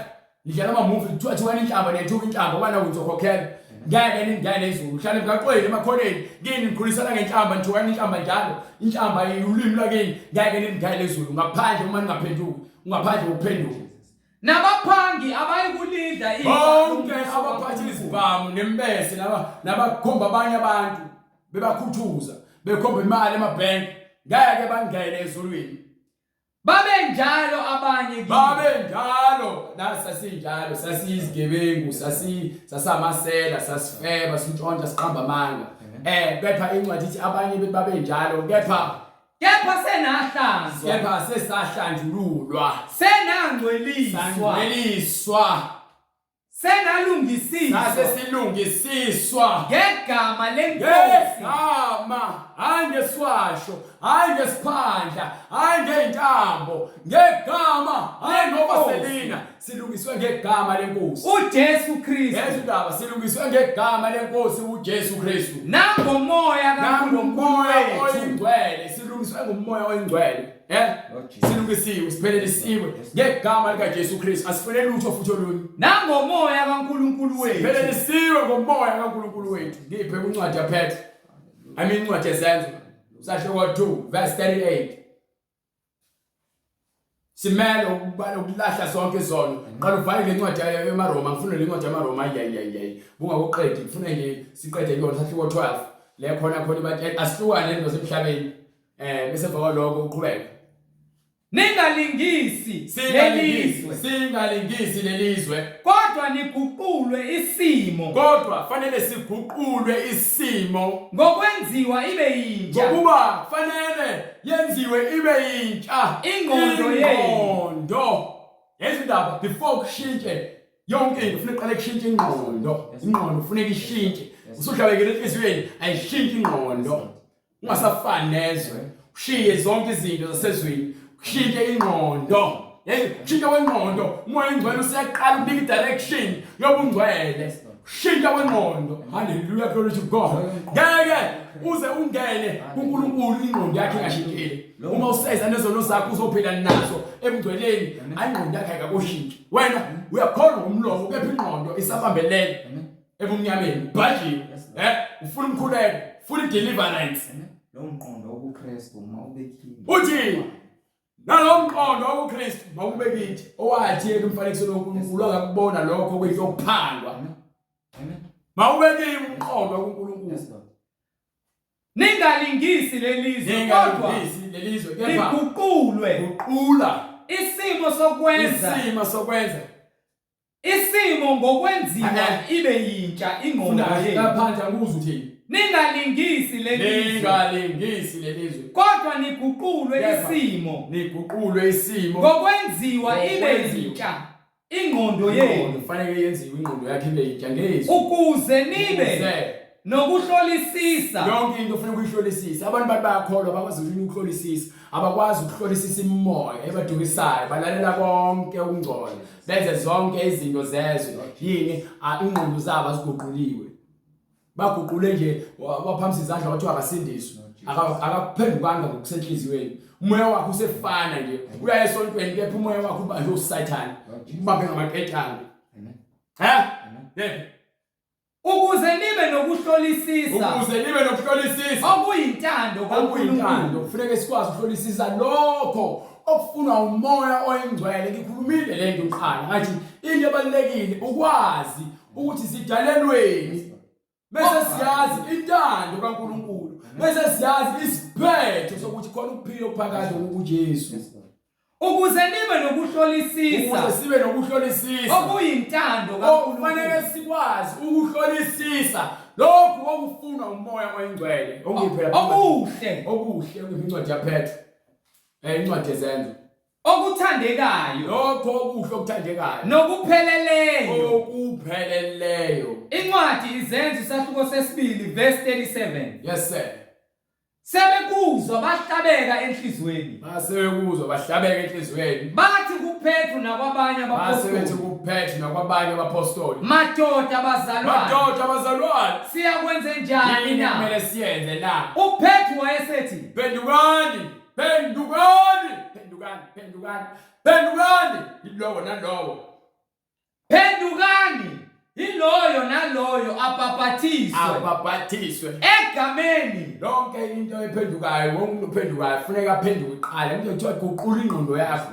ngidlala ama movie kuthiwa intaba nethuka intaba ubana uzokhokhela ngeke ningene ezulu. Mhlawumbe ngaqweli emakhoneni kini ngikhulisana ngenhlamba nithuka inhlamba njalo inhlamba ulimi lakini ngeke ningene ezulu ngaphandle uma ningaphenduki ungaphandle ukuphenduka. nabaphangi abayikulinda Bonke abaphathi izibhamu nembese nabakhomba abanye abantu bebakhuthuza bekhomba imali emabhenki ngeke bangene ezulwini. babe njalo abanye kimi Babe njalo nasasinjalo sasiyizigebengu sasamasela sasifeba sintshontsha siqamba amanga. Kepha incwadi ithi abanye babe njalo kepha senahlanzwa sesahlanjululwa senangcweliswa senalungisiswa sasesilungisiswa ngegama lenkosi ngegama angeswasho angesiphandla angeintambo ngegama ngobaselina silungiswe ngegama lenkosi uJesu Kristu ezindaba silungiswe ngegama lenkosi uJesu Kristu nangomoya kaNkulunkulu wethu oyingcwele silungiswe ngomoya oyingcwele silungisiwe siphelelisiwe ngegama likaJesu Kristu asifunele lutho futhi olunye nangomoya kaNkulunkulu wethu siphelelisiwe ngomoya kaNkulunkulu wethu. Ngiphe incwadi yaPetro incwadi yezenzo sahluko 2 verse 38 simele ukulahla zonke izono. Qala uvale le ncwadi yaMaroma ngifuna le ncwadi yaMaroma ayiyayi bungakuqedi ngifuna nje siqede yona sahluko 12 le khona bathi asihlukane nezinto zemhlabeni bese baka lokho uqhubeka ningalingisi singalingisi lelizwe kodwa niguqulwe isimo kodwa fanele siguqulwe isimo ngokwenziwa ibe yintsha ngokuba fanele yenziwe ibe yintsha ingqondo yezindaba before kushintshe yonke into kufanele uqale kushintshe ingqondo kufanele ishintshe usuhlabekele enhliziyweni ayishintshe ingqondo ungasafani nezwe ushiye zonke izinto zasezweni kushintshe ingqondo. Kushintsha kwengqondo umoya engcwele usiyaqala ukunika direction yobungcwele. Kushintsha kwengqondo. Hallelujah, glory to God. Ngeke uze ungene kuNkulunkulu ingqondo yakhe ingashintshile. Uma useza nezono zakho uzophila nazo ebungcweleni ayingqondo yakhe ayikakushintsha. Wena uyakholwa ngomlomo kepha ingqondo isabambelele ebumnyameni bajiwe. Ufuna umkhuleko, ufuna deliverance. Lo mqondo wobuKristu uma ubekile Uthi nalomqondo wobuKristu mawubekithi owathi umfanekiso loNkulunkulu akakubona lokho kwinto okuphandwa. Mawubekile umqondo woNkulunkulu. Ningalingisi lelizwe kodwa kepha guqula isimo sokwenza isimo ngokwenziwa ibe yintsha ingqondo yenu. Laphandle akuze uthini? Ningalingisi lelizwe kodwa niguqulwe isimo ngokwenziwa ibe yintsha ingqondo yenu. Kufanele yenziwe ingqondo yakhe ibe yintsha ngezwi ukuze nibe nokuhlolisisa yonke into ufuna ukuyihlolisisa. Abantu bayakholwa bakwazi ukuhlolisisa abakwazi ukuhlolisisa imimoya ebadukisayo balalela konke ukungcola benze zonke izinto zezwe yini ingqondo zabo aziguquliwe baguqule nje waphamisa izandla wathi akasindiswa akakuphendukanga ngokusenhliziyweni. Umoya wakho usefana nje uya esontweni kepha umoya wakho ubanje uSathane ubambe ngamaketanga. ukuze nibe nokuhlolisisa okuyintando kaNkulunkulu. Kufuneka sikwazi ukuhlolisisa lokho okufunwa umoya oyingcwele. Ngikhulumile lento uqala ngathi into ebalekile ukwazi ukuthi sidalelweni bese siyazi intando kaNkulunkulu, bese siyazi isiphetho sokuthi khona ukuphila okuphakathi kuJesu. Ukuze nibe nokuhlolisisa, ukuze sibe nokuhlolisisa okuyintando kaNkulunkulu. Kufanele sikwazi ukuhlolisisa lokho okufunwa umoya oyingcwele. Okuhle Incwadi yaPetro, incwadi yezenzo. Okuthandekayo, lokho okuhle okuthandekayo nokupheleleyo. Incwadi izenzo isahluko sesibili verse 37. Yes sir. Sebekuzwa bahlabeka enhlizweni. Bathi kuPetro nakwabanye abapostoli. Madoda abazalwane. Siyakwenza njani na? Kumele siyenze na. uPetro wayesethi, Pendukani. Ilowo nalowo. Pendukani. Iloyo naloyo abhaphathiswe egameni. Lonke into ephendukayo, wonke umuntu ophendukayo kufuneka aphenduke iqala. Into ethiwa guqula ingqondo yakho.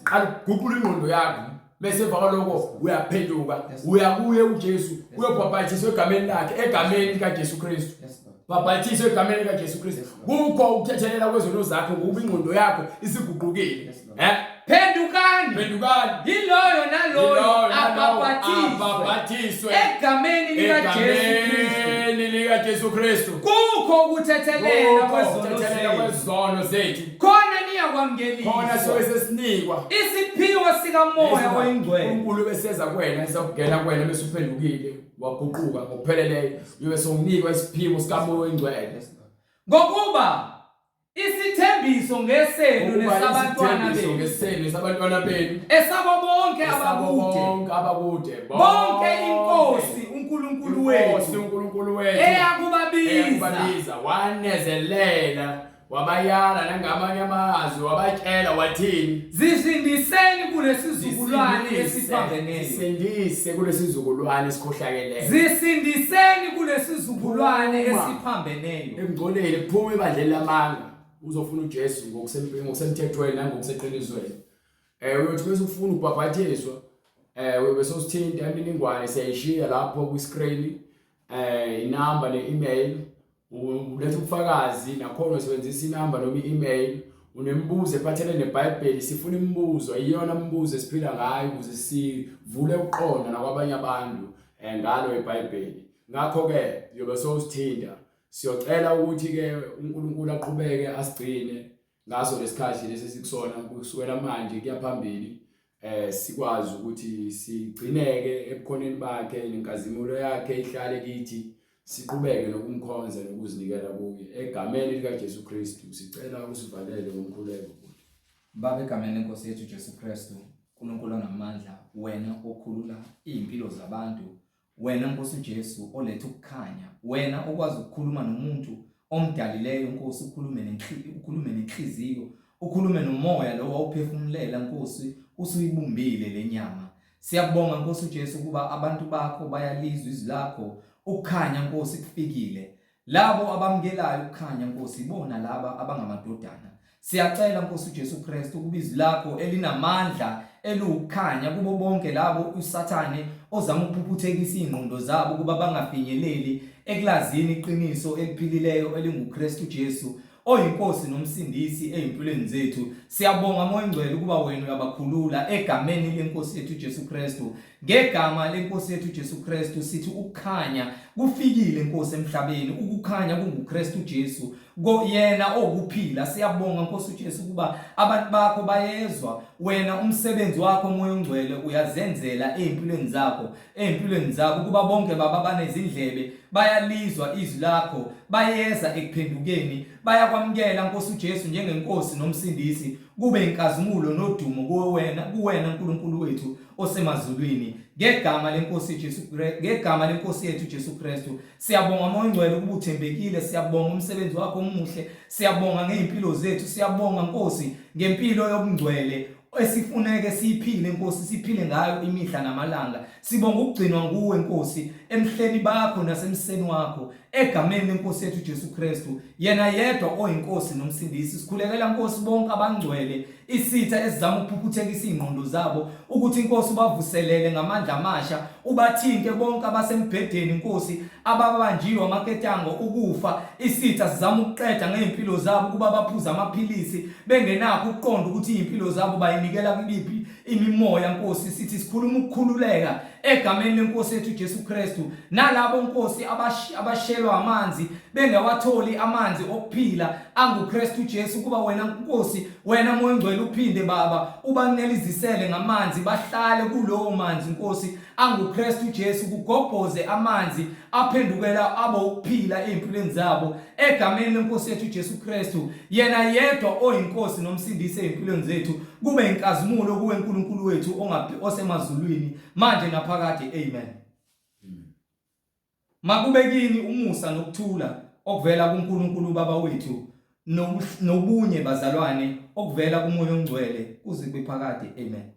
Qala guqula ingqondo yakho. Bese emva kwalokho uyaphenduka, uya kuye uJesu, uyobhaphathiswa egameni lakhe, egameni likaJesu Kristu. Bhaphathiswa egameni likaJesu Kristu. Kukho ukuthethelela kwezono zakho ngoba ingqondo yakho isiguqukile. Pendukani. Iloyo naloyo abhaphathiswe egameni likaJesu Kristu. Kukho ukuthethelela kwezono zethu. Khona niyakwamngelisa. Khona sesinikwa isiphiwo sikamoya oyingcwele. uNkulunkulu beseza kuwena, esakugena kuwena bese uphendukile, waguquka ngokupheleleyo. Uyobe sokunikwa isiphiwo sikamoya oyingcwele. Ngokuba isithembiso ngesenu nesabantwana benu, esabo bonke abakude, bonke inkosi uNkulunkulu wethu eyakubabiza, wanezelela, wabayala nangamanye amazwi, wabatshela wathini, zisindiseni kulesizukulwane esiphambeneyo. Sindise kulesizukulwane esikhohlakeleyo. Zisindiseni kulesizukulwane esiphambeneyo. Emgcoleni kuphuma ibandleni lamanga. Uzofuna uJesu ngokusemthethweni nangokuseqinisweni. Uyothi bese ufuna ukubhaphathiswa, bese usithinta imininingwane siyayishiya lapho ku screen, inamba ne-email, ulethe ubufakazi nakhona usebenzisa inamba noma i-email, unemibuzo ephathelene neBhayibheli, sifuna imibuzo, iyona mibuzo esiphila ngayo ukuze sivule uqonda nakwabanye abantu ngalo iBhayibheli. Ngakho ke yobe sowusithinta, siyocela ukuthi ke uNkulunkulu aqhubeke asigcine ngaso lesikhathi lesi sikusona kusukela manje kuya phambili, sikwazi ukuthi sigcineke ebukhoneni bakhe, nenkazimulo yakhe ihlale kithi, siqhubeke nokumkhonza nokuzinikela kuye egameni likaJesu Kristu. Sicela usivalele ngomkhuleko. Baba, egameni lenkosi yethu Jesu Kristu, uNkulunkulu onamandla, wena okhulula impilo zabantu, wena Nkosi Jesu oletha ukukhanya, wena okwazi ukukhuluma nomuntu omdalileyo Nkosi, ukhulume nenhliziyo, ukhulume nomoya lo wawuphefumulela Nkosi, usuyibumbile lenyama. Siyabonga Nkosi Jesu kuba abantu bakho bayalizwa izwi lakho, ukukhanya Nkosi kufikile. Labo abamkelayo ukukhanya Nkosi bona laba abangamadodana. Siyacela Nkosi Jesu Kristu kuba izwi lakho elinamandla elukhanya kubo bonke labo uSathane ozama ukuphuphethekisa ingqondo zabo kuba bangafinyeleli ekulazini iqiniso eliphilileyo elinguKristu Jesu oyinkosi nomsindisi ezimpilweni zethu. Siyabonga moya ngcwele ukuba wena uyabakhulula egameni lenkosi yethu Jesu Kristu. Ngegama lenkosi yethu Jesu Kristu sithi ukukhanya kufikile Nkosi emhlabeni, ukukhanya kunguKristu Jesu yena okuphila. Siyabonga Nkosi Jesu kuba abantu bakho bayezwa wena umsebenzi wakho moya ngcwele uyazenzela ezimpilweni zabo kuba bonke baba banezindlebe bayalizwa izwi lakho, bayeza ekuphendukeni, bayakwamkela Nkosi Jesu njengenkosi nomsindisi. Kube inkazimulo nodumo kuwena uNkulunkulu wethu osemazulwini. Ngegama lenkosi Jesu, ngegama lenkosi yethu Jesu Kristu, siyabonga moya ngcwele kuba uthembekile, siyabonga umsebenzi wakho omuhle, siyabonga ngezimpilo zethu, siyabonga Nkosi ngempilo yobungcwele esifuneke siyiphile Nkosi, siphile ngayo imihla namalanga. Sibonga ukugcinwa nguwe Nkosi emhleni bakho nasemseni wakho, egameni leNkosi yethu Jesu Kristu, yena yedwa oyinkosi nomsindisi. Sikhulekela Nkosi bonke abangcwele, isitha esizama ukuphuphethekisa ingqondo zabo, ukuthi Nkosi ubavuselele ngamandla amasha, ubathinte bonke abasembhedeni Nkosi, ababanjiwe amaketango ukufa. Isitha sizama ukuqeda ngeimpilo zabo, kuba baphuza amaphilisi bengenakho ukuqonda ukuthi impilo zabo bayinikela kuliphi imimoya Nkosi. Sithi sikhuluma ukukhululeka egameni leNkosi yethu Jesu Kristu, nalabo Nkosi abashelwa amanzi bengawatholi amanzi okuphila anguKristu Jesu, kuba wena Nkosi, wena Moya Ngcwele uphinde Baba ubanelizisele ngamanzi, bahlale kulowo manzi Nkosi anguKristu Jesu, kugobhoze amanzi aphendukela abo ukuphila empilweni zabo egameni leNkosi yethu Jesu Kristu, yena yedwa oyinkosi nomsindisi empilweni zethu. Kube inkazimulo kuwe uNkulunkulu wethu osemazulwini manje naphakade. Amen. Makube kini umusa nokuthula okuvela kuNkulunkulu Baba wethu nobunye bazalwane okuvela kuMoya Ongcwele kuze kube phakade. Amen.